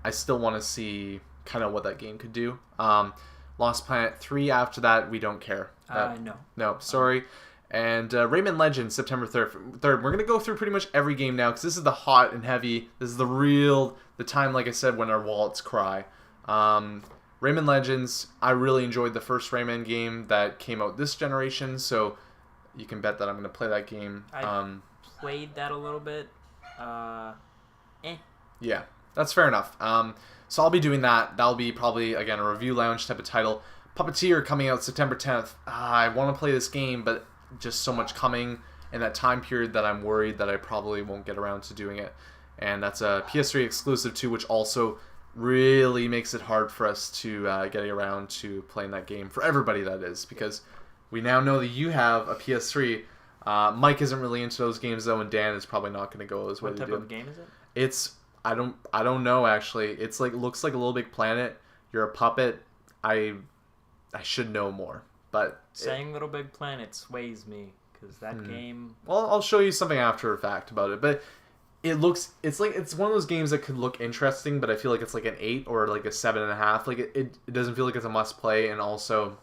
I still want to see kind of what that game could do. Lost Planet 3 after that, we don't care. No. No, sorry. And Rayman Legends, September 3rd. We're going to go through pretty much every game now, because this is the hot and heavy. This is the time, like I said, when our wallets cry. Rayman Legends, I really enjoyed the first Rayman game that came out this generation, so you can bet that I'm going to play that game. I played that a little bit. Yeah, that's fair enough. So I'll be doing that. That'll be probably, again, a review lounge type of title. Puppeteer coming out September 10th. I want to play this game, but just so much coming in that time period that I'm worried that I probably won't get around to doing it. And that's a PS3 exclusive too, which also really makes it hard for us to get around to playing that game. For everybody, that is, because we now know that you have a PS3. Mike isn't really into those games though, and Dan is probably not going to go as well. What type of game is it? It's I don't know actually. It's like looks like a Little Big Planet. You're a puppet. I should know more, but saying Little Big Planet sways me because that game. Well, I'll show you something after the fact about it, but it's one of those games that could look interesting, but I feel like it's like an 8 or like a 7.5. Like it doesn't feel like it's a must play, and also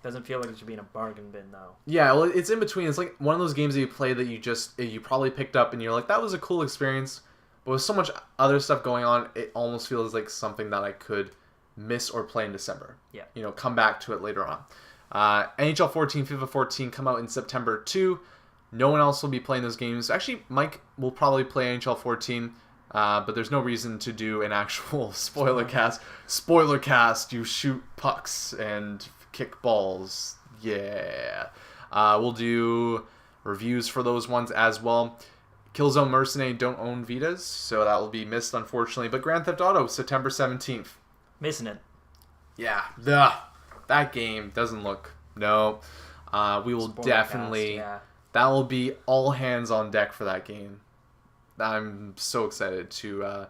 doesn't feel like it should be in a bargain bin though. Yeah, well, it's in between. It's like one of those games that you play that you probably picked up and you're like, that was a cool experience, but with so much other stuff going on, it almost feels like something that I could miss or play in December. Yeah. Come back to it later on. NHL 14, FIFA 14 come out in September 2. No one else will be playing those games. Actually, Mike will probably play NHL 14, but there's no reason to do an actual spoiler cast. Spoiler cast, you shoot pucks and kick balls. Yeah. We'll do reviews for those ones as well. Killzone Mercenary don't own Vitas, so that will be missed, unfortunately. But Grand Theft Auto, September 17th. Missing it. Yeah. That game doesn't look... No. We will Spoiler definitely... cast, yeah. That will be all hands on deck for that game. I'm so excited to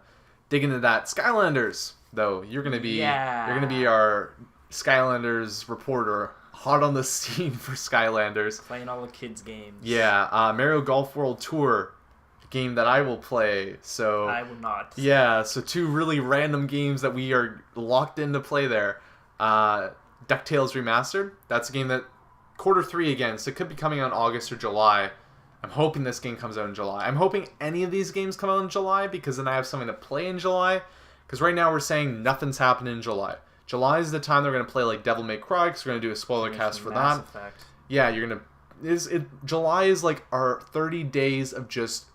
dig into that. Skylanders, though. You're going to be... Yeah. You're going to be our Skylanders reporter. Hot on the scene for Skylanders. Playing all the kids' games. Yeah. Mario Golf World Tour. Game that I will play, so I will not. Yeah, so 2 really random games that we are locked in to play there. DuckTales Remastered, that's a game that Q3 again, so it could be coming out in August or July. I'm hoping this game comes out in July. I'm hoping any of these games come out in July, because then I have something to play in July, because right now we're saying nothing's happening in July. July is the time they're going to play like Devil May Cry, because we're going to do a spoiler cast for Mass that. Effect. Yeah, July is like our 30 days of just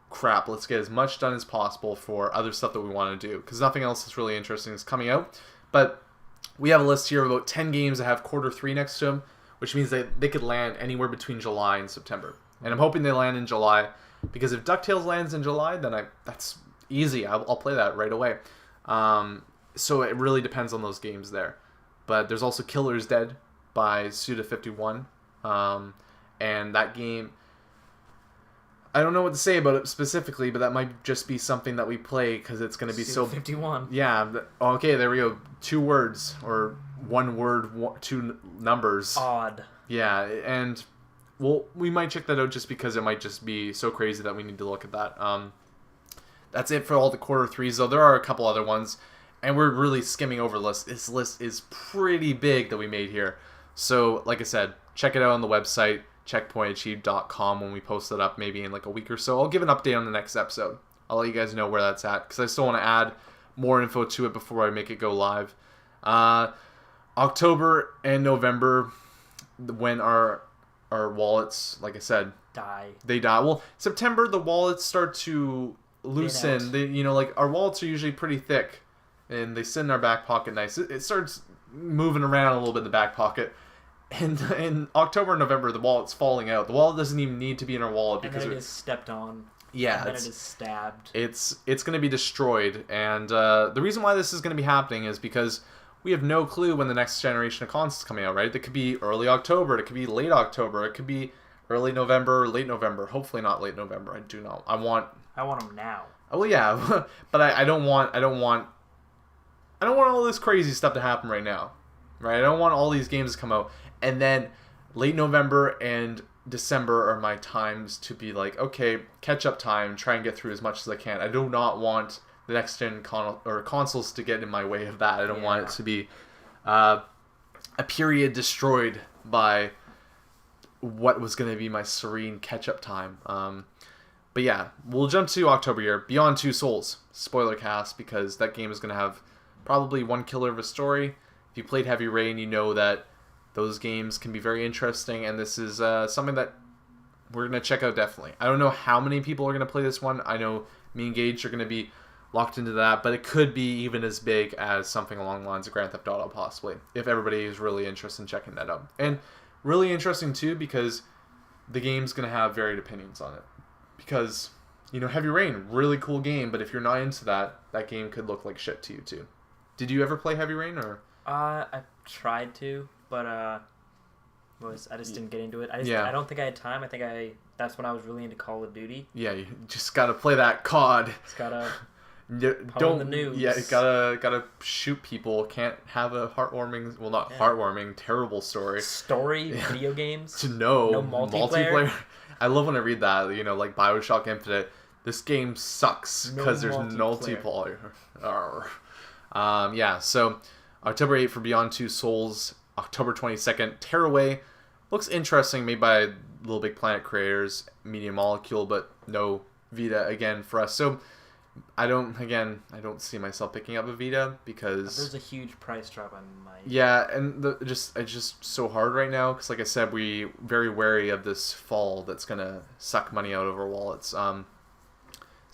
crap. Let's get as much done as possible for other stuff that we want to do, because nothing else is really interesting is coming out. But we have a list here of about 10 games that have quarter 3 next to them, which means that they could land anywhere between July and September. And I'm hoping they land in July, because if DuckTales lands in July, then that's easy. I'll play that right away. So it really depends on those games there. But there's also Killer's Dead by Suda51. And that game, I don't know what to say about it specifically, but that might just be something that we play because it's going to be so... 51. Yeah. Okay, there we go. 2 words, or 1 word, 2 numbers. Odd. Yeah, and we might check that out just because it might just be so crazy that we need to look at that. That's it for all the quarter 3s, though. There are a couple other ones, and we're really skimming over the list. This list is pretty big that we made here. So, like I said, check it out on the website, checkpointachieved.com, when we post it up maybe in like a week or so. I'll give an update on the next episode. I'll let you guys know where that's at, because I still want to add more info to it before I make it go live. October and November, when our wallets, like I said, they die. Well, September, the wallets start to loosen. They, like our wallets are usually pretty thick, and they sit in our back pocket nice. It starts moving around a little bit in the back pocket. And in October and November, the wallet's falling out. The wallet doesn't even need to be in our wallet, because it is stepped on. Yeah, and then it is stabbed. It's going to be destroyed, and the reason why this is going to be happening is because we have no clue when the next generation of consoles is coming out. Right? It could be early October. It could be late October. It could be early November, late November. Hopefully not late November. I do not. I want them now. Oh yeah, but I don't want all this crazy stuff to happen right now. Right? I don't want all these games to come out. And then late November and December are my times to be like, okay, catch up time, try and get through as much as I can. I do not want the next gen consoles to get in my way of that. I don't want it to be a period destroyed by what was going to be my serene catch up time. But yeah, we'll jump to October here. Beyond Two Souls, spoiler cast, because that game is going to have probably one killer of a story. If you played Heavy Rain, you know that those games can be very interesting, and this is something that we're going to check out definitely. I don't know how many people are going to play this one. I know me and Gage are going to be locked into that, but it could be even as big as something along the lines of Grand Theft Auto, possibly, if everybody is really interested in checking that out. And really interesting, too, because the game's going to have varied opinions on it. Because, Heavy Rain, really cool game, but if you're not into that game could look like shit to you, too. Did you ever play Heavy Rain, or...? I tried to, but I just didn't get into it. I don't think I had time. I think that's when I was really into Call of Duty. Yeah, you just gotta play that COD. Just gotta the news. Yeah, gotta shoot people. Can't have a heartwarming, well, not heartwarming, terrible story. Video games. No multiplayer. I love when I read that. Like BioShock Infinite. This game sucks because there's no multiplayer. So October 8th for Beyond Two Souls. October 22nd, Tearaway. Looks interesting, made by Little Big Planet creators, Media Molecule, but no Vita again for us. So I don't see myself picking up a Vita because there's a huge price drop on my. Yeah, and it's just so hard right now because, like I said, we very wary of this fall that's gonna suck money out of our wallets. So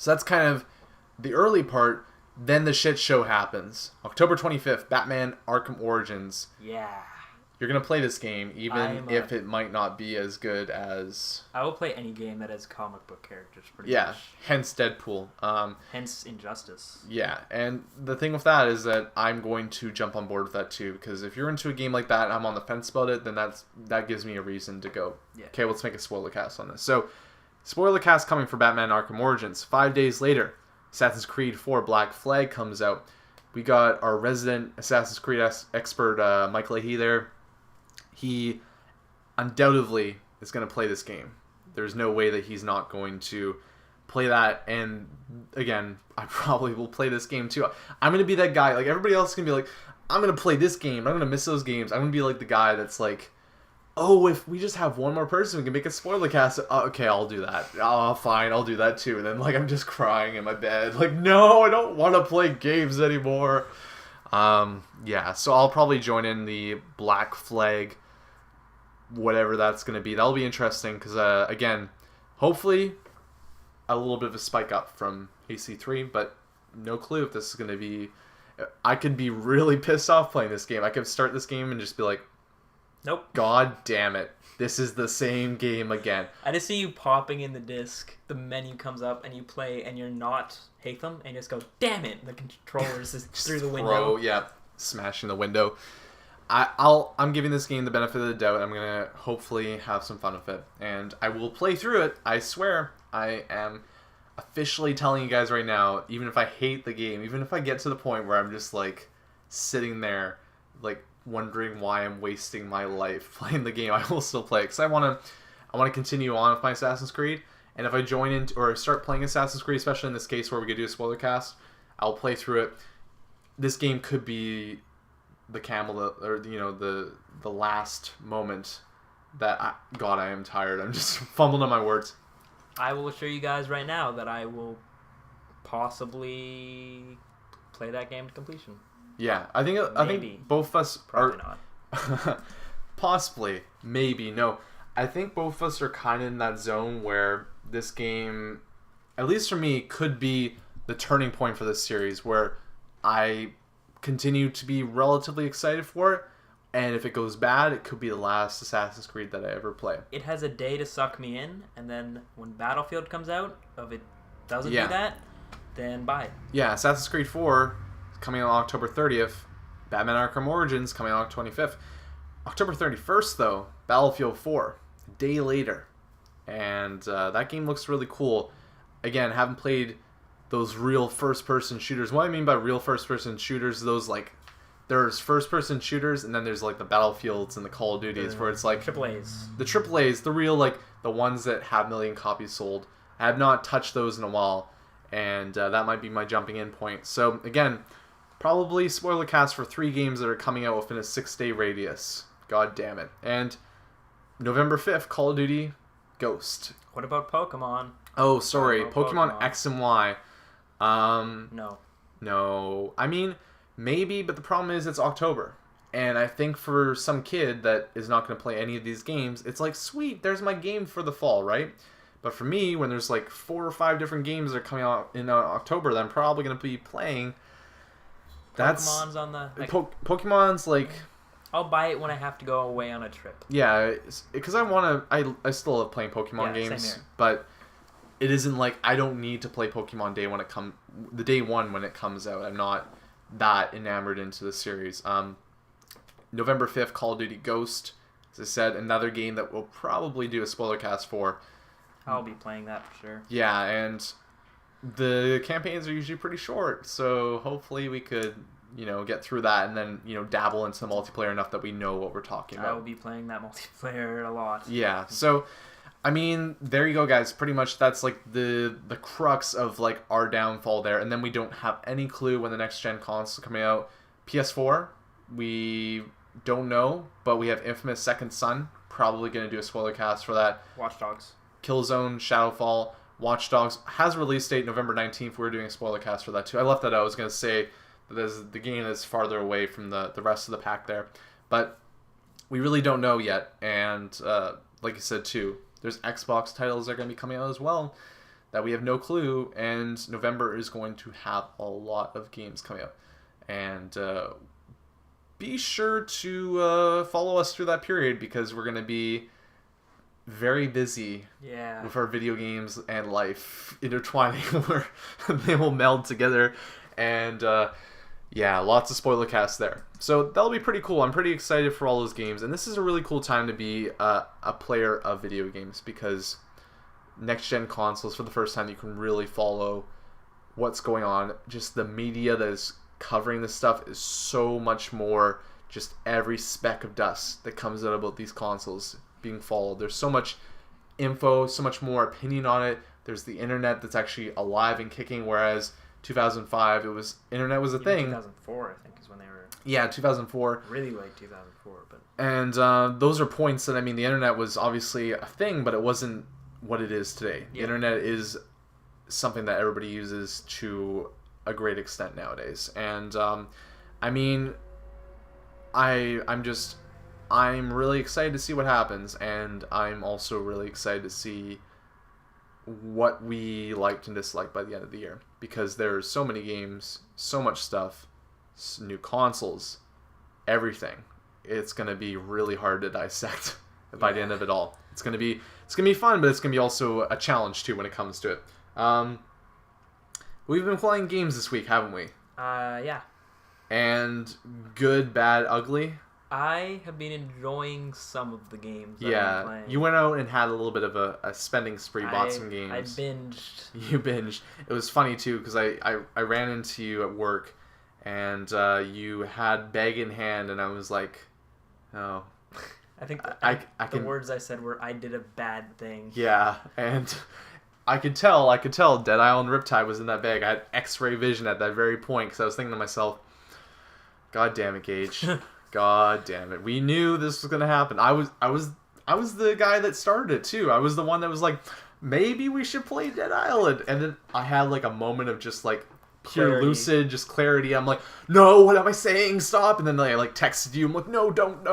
that's kind of the early part. Then the shit show happens. October 25th, Batman Arkham Origins. Yeah. You're going to play this game, even if it might not be as good as... I will play any game that has comic book characters, pretty much. Yeah, hence Deadpool. Hence Injustice. Yeah, and the thing with that is that I'm going to jump on board with that too, because if you're into a game like that and I'm on the fence about it, then that gives me a reason to go, okay, let's make a spoiler cast on this. So, spoiler cast coming for Batman Arkham Origins. 5 days later, Assassin's Creed 4 Black Flag comes out. We got our resident Assassin's Creed expert, Mike Leahy, there. He undoubtedly is going to play this game. There's no way that he's not going to play that. And again, I probably will play this game too. I'm going to be that guy. Like, everybody else is going to be like, I'm going to play this game. I'm going to miss those games. I'm going to be like the guy that's like, oh, if we just have one more person, we can make a spoiler cast. Okay, I'll do that. Oh, fine, I'll do that too. And then, like, I'm just crying in my bed. Like, no, I don't want to play games anymore. So I'll probably join in the Black Flag whatever that's going to be. That'll be interesting because, again, hopefully a little bit of a spike up from AC3, but no clue if this is going to be... I could be really pissed off playing this game. I could start this game and just be like, nope. God damn it. This is the same game again. I just see you popping in the disc, the menu comes up, and you play, and you're not Hatham, and you just go, damn it, and the controller's just through the window. Yeah, smashing the window. I'm giving this game the benefit of the doubt. I'm going to hopefully have some fun with it. And I will play through it. I swear. I am officially telling you guys right now, even if I hate the game, even if I get to the point where I'm just like sitting there like wondering why I'm wasting my life playing the game, I will still play it because I want to continue on with my Assassin's Creed. And if I join in or start playing Assassin's Creed, especially in this case where we could do a spoiler cast, I'll play through it. This game could be the the last moment that God, I am tired. I'm just fumbling on my words. I will assure you guys right now that I will possibly play that game to completion. Yeah, I think both of us probably are not. possibly, maybe, no. I think both of us are kind of in that zone where this game, at least for me, could be the turning point for this series where I continue to be relatively excited for it. And if it goes bad, it could be the last Assassin's Creed that I ever play. It has a day to suck me in, and then when Battlefield comes out, if it doesn't do that, then bye. Yeah, Assassin's Creed 4 coming out October 30th. Batman Arkham Origins coming out October 25th. October 31st, though, Battlefield 4, a day later. And that game looks really cool. Again, haven't played those real first-person shooters. What I mean by real first-person shooters, those like... There's first-person shooters, and then there's, like, the Battlefields and the Call of Duties, where it's, like... AAAs. The AAAs, the real, like, the ones that have million copies sold. I have not touched those in a while, and that might be my jumping in point. So, again, probably spoiler cast for 3 games that are coming out within a 6-day radius. God damn it. And November 5th, Call of Duty Ghost. What about Pokemon? Oh, sorry. Pokemon X and Y. No. I mean... Maybe, but the problem is it's October. And I think for some kid that is not going to play any of these games, it's like, sweet, there's my game for the fall, right? But for me, when there's like 4 or 5 different games that are coming out in October that I'm probably going to be playing, Pokemon's on the... Pokemon's like... I'll buy it when I have to go away on a trip. Yeah, because I still love playing Pokemon games, same here. But it isn't like I don't need to play Pokemon the day one when it comes out. I'm not that enamored into the series. November 5th, Call of Duty Ghost. As I said, another game that we'll probably do a spoiler cast for. I'll be playing that for sure. Yeah, and the campaigns are usually pretty short, so hopefully we could, get through that and then, dabble into the multiplayer enough that we know what we're talking about. I will be playing that multiplayer a lot. Yeah, so... I mean, there you go, guys. Pretty much that's like the crux of like our downfall there. And then we don't have any clue when the next gen console is coming out. PS4, we don't know, but we have Infamous Second Son. Probably going to do a spoiler cast for that. Watchdogs. Killzone, Shadowfall, Watchdogs has a release date November 19th. We're doing a spoiler cast for that too. I left that out. I was going to say that the game is farther away from the rest of the pack there. But we really don't know yet. And like I said too, there's Xbox titles that are going to be coming out as well that we have no clue, and November is going to have a lot of games coming out. And be sure to follow us through that period because we're going to be very busy with our video games and life intertwining where they will meld together. And lots of spoiler casts there. So that'll be pretty cool. I'm pretty excited for all those games. And this is a really cool time to be a player of video games because next-gen consoles, for the first time, you can really follow what's going on. Just the media that is covering this stuff is so much more just every speck of dust that comes out about these consoles being followed. There's so much info, so much more opinion on it. There's the internet that's actually alive and kicking, whereas 2005, internet was a thing. 2004, I think, is when they were... Yeah, 2004. Really late 2004, but... And those are points that, the internet was obviously a thing, but it wasn't what it is today. The internet is something that everybody uses to a great extent nowadays. And, I'm just I'm really excited to see what happens, and I'm also really excited to see what we liked and disliked by the end of the year, because there's so many games, so much stuff, new consoles, everything. It's going to be really hard to dissect by the end of it all. It's going to be fun, but it's going to be also a challenge too when it comes to it. We've been playing games this week, haven't we? Yeah. And good, bad, ugly. I have been enjoying some of the games I've been playing. You went out and had a little bit of a spending spree, bought some games. I binged. You binged. It was funny, too, because I ran into you at work, and you had bag in hand, and I was like, oh. I think the words I said were, I did a bad thing. Yeah, and I could tell Dead Island Riptide was in that bag. I had x-ray vision at that very point, because I was thinking to myself, God damn it, Gage. God damn it. We knew this was going to happen. I was the guy that started it, too. I was the one that was like, maybe we should play Dead Island. And then I had like a moment of just like pure lucid, just clarity. I'm like, no, what am I saying? Stop. And then I like texted you. I'm like, no, don't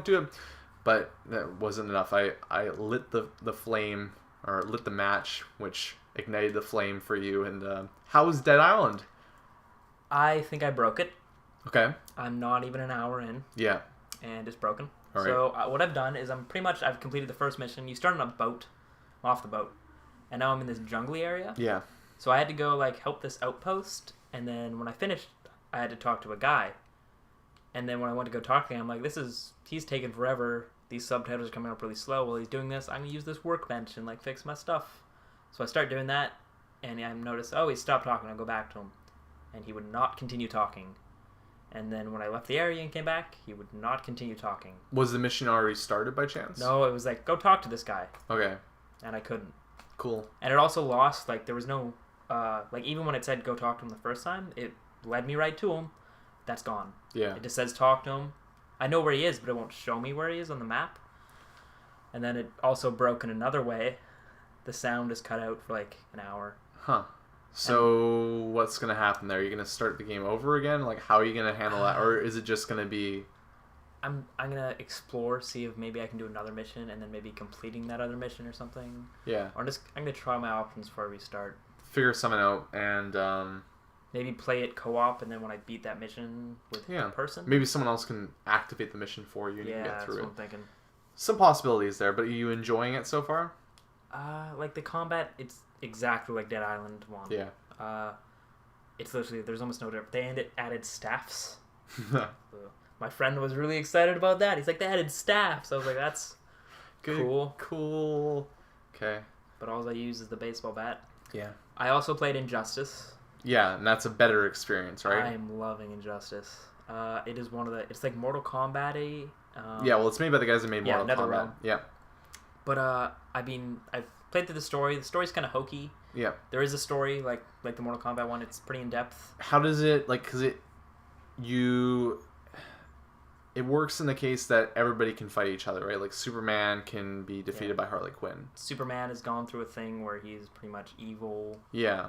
do it. But that wasn't enough. I lit the flame, or lit the match, which ignited the flame for you. And how was Dead Island? I think I broke it. Okay. I'm not even an hour in. Yeah. And it's broken. All right. So what I've done is I've completed the first mission. You start on a boat, off the boat, and now I'm in this jungly area. Yeah. So I had to go like help this outpost, and then when I finished, I had to talk to a guy. And then when I went to go talk to him, I'm like, he's taking forever. These subtitles are coming up really slow. While he's doing this, I'm gonna use this workbench and like fix my stuff. So I start doing that, and I notice, he stopped talking. I go back to him, and he would not continue talking. And then when I left the area and came back, he would not continue talking. Was the mission already started by chance? No, it was like, go talk to this guy. Okay. And I couldn't. Cool. And it also lost, like, there was no, like, even when it said go talk to him the first time, it led me right to him. That's gone. Yeah. It just says talk to him. I know where he is, but it won't show me where he is on the map. And then it also broke in another way. The sound is cut out for, like, an hour. Huh. So what's going to happen there? Are you going to start the game over again? Like, how are you going to handle that? Or is it just going to be... I'm going to explore, see if maybe I can do another mission, and then maybe completing that other mission or something. Yeah. Or I'm going to try my options before we start. Figure something out, and... maybe play it co-op, and then when I beat that mission with the person. Maybe someone else can activate the mission for you and you can get through it. Yeah, that's what I'm thinking. Some possibilities there, but are you enjoying it so far? Like, the combat, it's exactly like Dead Island 1. Yeah. It's literally, there's almost no difference. They added staffs. My friend was really excited about that. He's like, they added staffs. I was like, that's cool. Cool. Okay. But all I use is the baseball bat. Yeah. I also played Injustice. Yeah, and that's a better experience, right? I'm loving Injustice. It is it's like Mortal Kombat-y. Yeah, well, it's made by the guys that made Mortal Kombat. Realm. Yeah. But, I've played through the story. The story's kind of hokey. Yeah. There is a story, like the Mortal Kombat one. It's pretty in-depth. How does it, like, because it works in the case that everybody can fight each other, right? Like, Superman can be defeated by Harley Quinn. Superman has gone through a thing where he's pretty much evil. Yeah.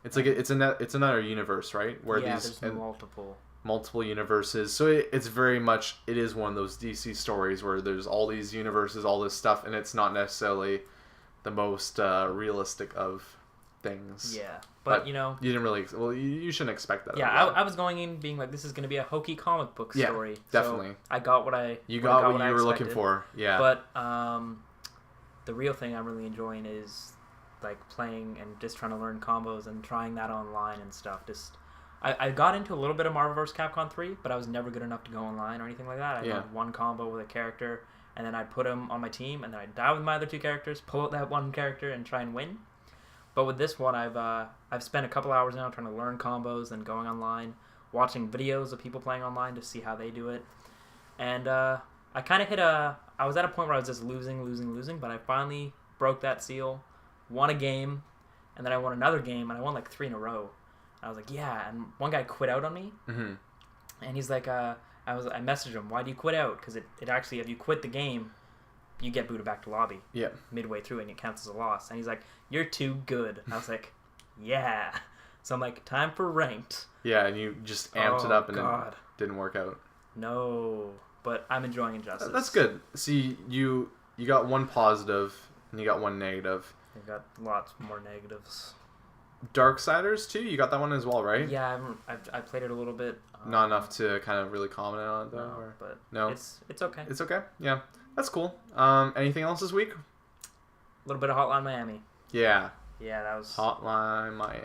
It's like, it's another universe, right? Where there's multiple universes. So it's very much, it is one of those DC stories where there's all these universes, all this stuff, and it's not necessarily the most realistic of things. Yeah, but you didn't really. Well, you shouldn't expect that. Yeah, I was going in being like, this is going to be a hokey comic book story. Yeah, definitely. So I got what you were looking for. Yeah. But the real thing I'm really enjoying is like playing and just trying to learn combos and trying that online and stuff. I got into a little bit of Marvel vs. Capcom 3, but I was never good enough to go online or anything like that. I had one combo with a character, and then I'd put him on my team, and then I'd die with my other two characters, pull out that one character, and try and win. But with this one, I've spent a couple hours now trying to learn combos and going online, watching videos of people playing online to see how they do it. And I kind of I was at a point where I was just losing, but I finally broke that seal, won a game, and then I won another game, and I won like 3 in a row. I was like, yeah, and one guy quit out on me, and he's like, I messaged him, why do you quit out? Because it actually, if you quit the game, you get booted back to lobby. Yeah. Midway through, and it counts as a loss. And he's like, you're too good. I was like, yeah. So I'm like, time for ranked. Yeah, and you just amped it up, and it didn't work out. No, but I'm enjoying Injustice. That's good. See, you got one positive and you got one negative. I got lots more negatives. Darksiders too. You got that one as well, right? Yeah, I played it a little bit. Not enough to kind of really comment on it though. No, but no, it's okay. It's okay. Yeah, that's cool. Anything else this week? A little bit of Hotline Miami. Yeah. Yeah, that was Hotline Miami.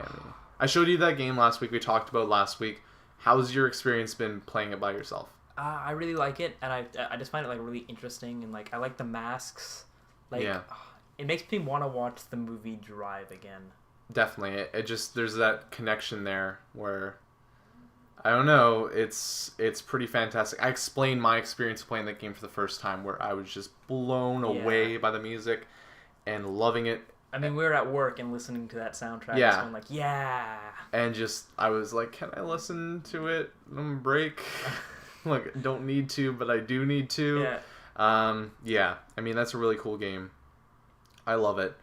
I showed you that game last week. We talked about last week. How's your experience been playing it by yourself? I really like it, and I just find it like really interesting, and like I like the masks. Like, yeah. It makes me want to watch the movie Drive again. Definitely. It just, there's that connection there where, I don't know, it's pretty fantastic. I explained my experience playing that game for the first time where I was just blown away by the music and loving it. I mean, we were at work and listening to that soundtrack. Yeah. So I'm like, yeah. And just, I was like, can I listen to it on break? Like, don't need to, but I do need to. Yeah. I mean, that's a really cool game. I love it.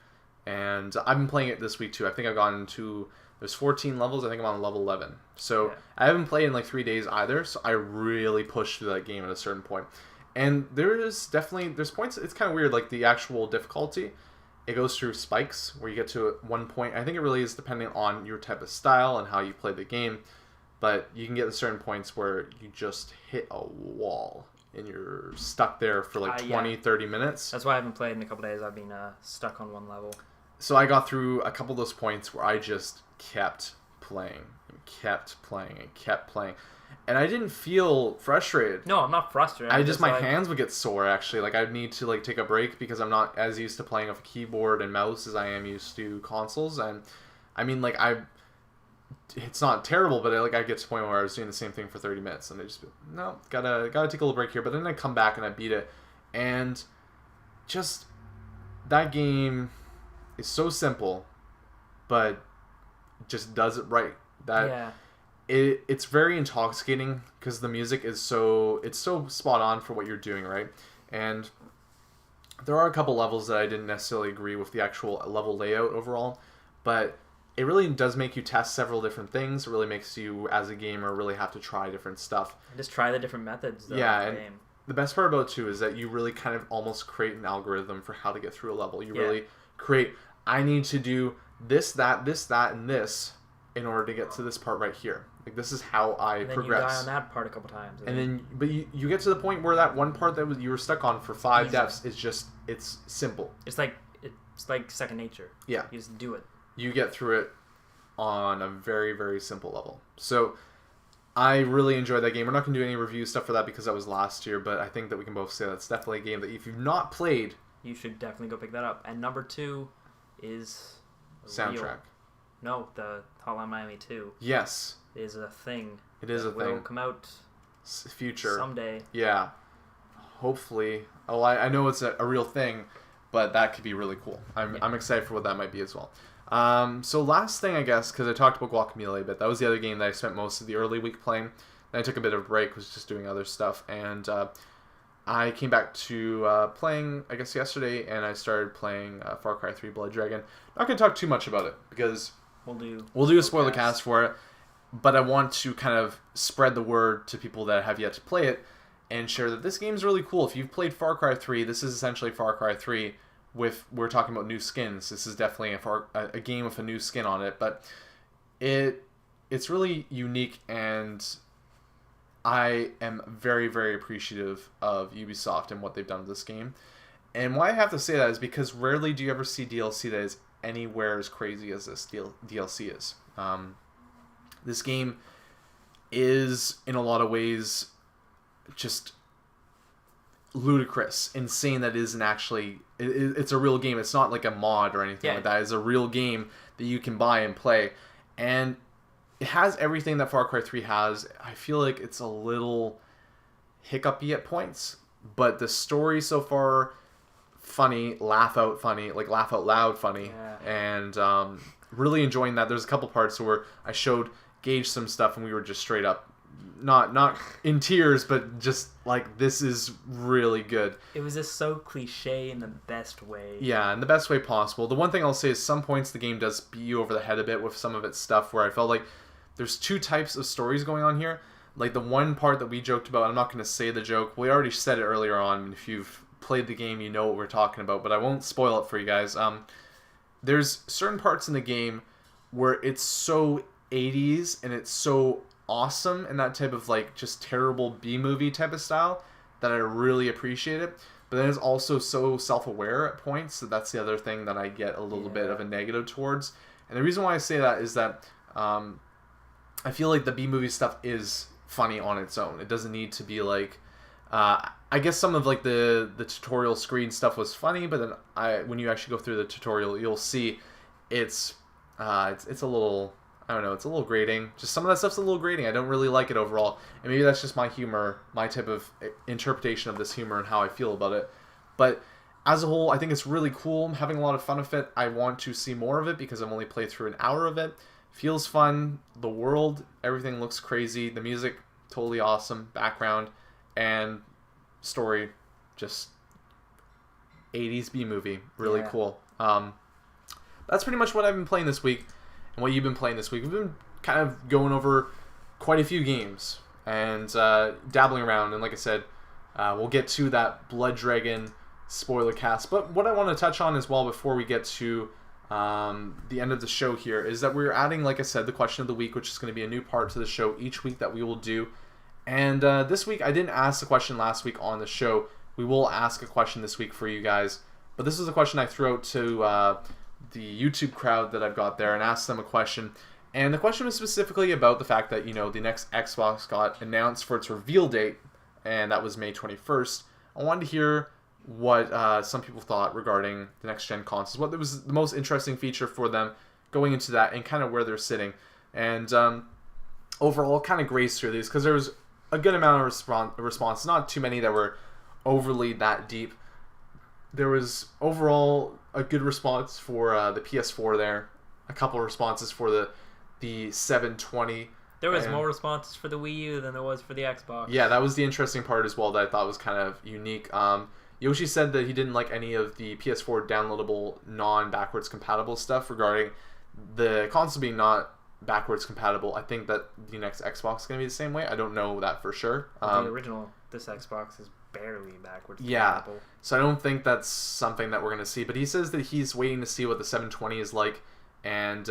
And I've been playing it this week too. I think I've gotten to, there's 14 levels. I think I'm on level 11. So I haven't played in like 3 days either. So I really pushed through that game at a certain point. And there's points, it's kind of weird, like the actual difficulty. It goes through spikes where you get to one point. I think it really is depending on your type of style and how you play the game. But you can get to certain points where you just hit a wall and you're stuck there for like 20, 30 minutes. That's why I haven't played in a couple days. I've been stuck on one level. So I got through a couple of those points where I just kept playing and kept playing and kept playing. And I didn't feel frustrated. No, I'm not frustrated. My hands would get sore actually. Like I'd need to like take a break because I'm not as used to playing with a keyboard and mouse as I am used to consoles. And I mean like it's not terrible, but I get to the point where I was doing the same thing for 30 minutes and I just no, gotta take a little break here. But then I come back and I beat it, and just that game is so simple, but just does it right. It's very intoxicating because the music is so spot on for what you're doing, right? And there are a couple levels that I didn't necessarily agree with the actual level layout overall, but it really does make you test several different things. It really makes you, as a gamer, really have to try different stuff. Just try the different methods. And the best part about it, too, is that you really kind of almost create an algorithm for how to get through a level. You really create, I need to do this, that, and this in order to get to this part right here. Like, this is how I progress. And then you die on that part a couple times. But you get to the point where that one part that you were stuck on for 5 deaths is just, it's simple. It's like second nature. Yeah. You just do it. You get through it on a very, very simple level. So I really enjoyed that game. We're not going to do any review stuff for that because that was last year, but I think that we can both say that's definitely a game that if you've not played, you should definitely go pick that up. And number 2 is soundtrack. No, the Hotline Miami 2. Yes. Is a thing. It is a thing. It will come out future. Someday. Yeah. Hopefully. Oh, I know it's a real thing, but that could be really cool. I'm excited for what that might be as well. So last thing, I guess, because I talked about Guacamelee a bit, that was the other game that I spent most of the early week playing. Then I took a bit of a break, was just doing other stuff, and I came back to playing, I guess, yesterday, and I started playing Far Cry 3 Blood Dragon. Not going to talk too much about it, because we'll do a spoiler cast for it, but I want to kind of spread the word to people that have yet to play it, and share that this game's really cool. If you've played Far Cry 3, this is essentially Far Cry 3 we're talking about new skins. This is definitely a game with a new skin on it, but it's really unique, and I am very, very appreciative of Ubisoft and what they've done with this game. And why I have to say that is because rarely do you ever see DLC that is anywhere as crazy as this DLC is. This game is, in a lot of ways, just ludicrous, insane that it isn't actually... It's a real game. It's not like a mod or anything like that. It's a real game that you can buy and play. And it has everything that Far Cry 3 has. I feel like it's a little hiccupy at points, but the story so far, funny, laugh out loud funny, and really enjoying that. There's a couple parts where I showed Gage some stuff and we were just straight up not in tears, but just like, this is really good. It was just so cliche in the best way. Yeah, in the best way possible. The one thing I'll say is some points the game does beat you over the head a bit with some of its stuff, where I felt like there's 2 types of stories going on here. like the one part that we joked about, I'm not going to say the joke. We already said it earlier on. If you've played the game, you know what we're talking about, but I won't spoil it for you guys. There's certain parts in the game where it's so 80s and it's so awesome in that type of like just terrible B-movie type of style that I really appreciate it. But then it's also so self-aware at points, so that's the other thing that I get a little bit of a negative towards. And the reason why I say that is that I feel like the B-movie stuff is funny on its own. It doesn't need to be like... I guess some of like the tutorial screen stuff was funny, but then when you actually go through the tutorial, you'll see it's a little... I don't know, it's a little grating. Just some of that stuff's a little grating. I don't really like it overall. And maybe that's just my humor, my type of interpretation of this humor and how I feel about it. But as a whole, I think it's really cool. I'm having a lot of fun with it. I want to see more of it because I've only played through an hour of it. Feels fun. The world, everything looks crazy. The music, totally awesome. Background and story, just 80s B-movie. Really cool. That's pretty much what I've been playing this week. And what you've been playing this week. We've been kind of going over quite a few games and dabbling around. And like I said, we'll get to that Blood Dragon spoiler cast. But what I want to touch on as well before we get to the end of the show here is that we're adding, like I said, the question of the week, which is going to be a new part to the show each week that we will do. And this week, I didn't ask the question last week on the show. We will ask a question this week for you guys. But this is a question I threw out to... the YouTube crowd that I've got there and asked them a question. And the question was specifically about the fact that, you know, the next Xbox got announced for its reveal date, and that was May 21st. I wanted to hear what some people thought regarding the next-gen consoles, what was the most interesting feature for them going into that, and kind of where they're sitting. And overall, kind of grazed through these, because there was a good amount of response, not too many that were overly that deep. There was overall a good response for the PS4 there. A couple of responses for the 720. There was more responses for the Wii U than there was for the Xbox. Yeah, that was the interesting part as well that I thought was kind of unique. Yoshi said that he didn't like any of the PS4 downloadable non-backwards compatible stuff regarding the console being not backwards compatible. I think that the next Xbox is going to be the same way. I don't know that for sure. The original, this Xbox is barely backwards compatible. Yeah, so I don't think that's something that we're going to see. But he says that he's waiting to see what the 720 is like and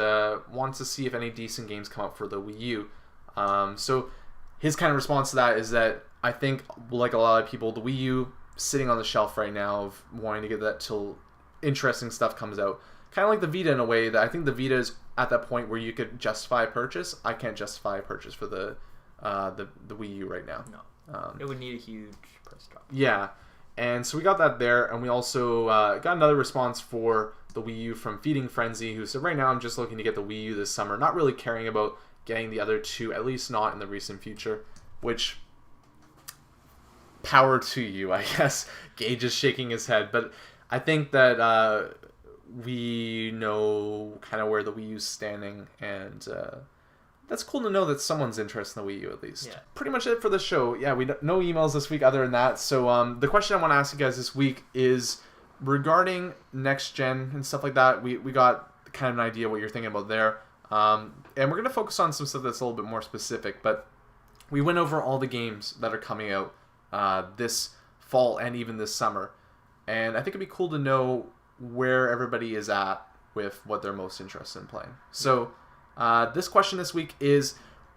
wants to see if any decent games come up for the Wii U. So his kind of response to that is that I think, like a lot of people, the Wii U sitting on the shelf right now of wanting to get that till interesting stuff comes out. Kind of like the Vita in a way that I think the Vita is at that point where you could justify a purchase. I can't justify a purchase for the Wii U right now. No. It would need a huge price drop. Yeah, and so we got that there, and we also got another response for the Wii U from Feeding Frenzy, who said, right now I'm just looking to get the Wii U this summer, not really caring about getting the other two, at least not in the recent future, which, power to you, I guess. Gage is shaking his head, but I think that we know kind of where the Wii U's standing, and... that's cool to know that someone's interested in the Wii U, at least. Yeah. Pretty much it for the show. Yeah, no emails this week other than that. So the question I want to ask you guys this week is regarding next gen and stuff like that. We got kind of an idea what you're thinking about there. And we're going to focus on some stuff that's a little bit more specific. But we went over all the games that are coming out this fall and even this summer. And I think it'd be cool to know where everybody is at with what they're most interested in playing. So... this question this week is,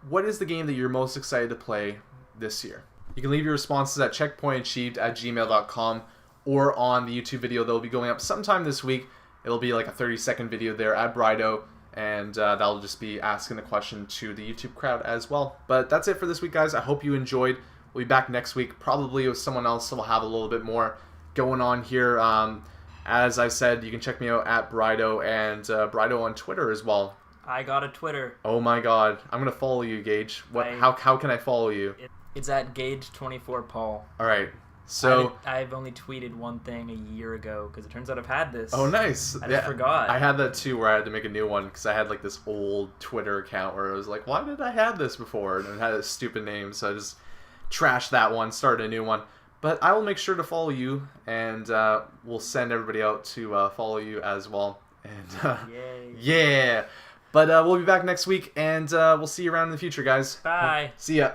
what is the game that you're most excited to play this year? You can leave your responses at checkpointachieved@gmail.com or on the YouTube video that will be going up sometime this week. It'll be like a 30-second video there at Brydo, and that'll just be asking the question to the YouTube crowd as well. But that's it for this week, guys. I hope you enjoyed. We'll be back next week, probably with someone else, so we'll have a little bit more going on here. As I said, you can check me out at Brydo and Brydo on Twitter as well. I got a Twitter. Oh my god. I'm going to follow you, Gage. How can I follow you? It's at Gage24Paul. Alright. So I've only tweeted one thing a year ago because it turns out I've had this. Oh, nice. I just forgot. I had that too where I had to make a new one because I had like this old Twitter account where I was like, why did I have this before? And it had a stupid name, so I just trashed that one, started a new one. But I will make sure to follow you, and we'll send everybody out to follow you as well. And Yay. Yeah. But we'll be back next week, and we'll see you around in the future, guys. Bye. See ya.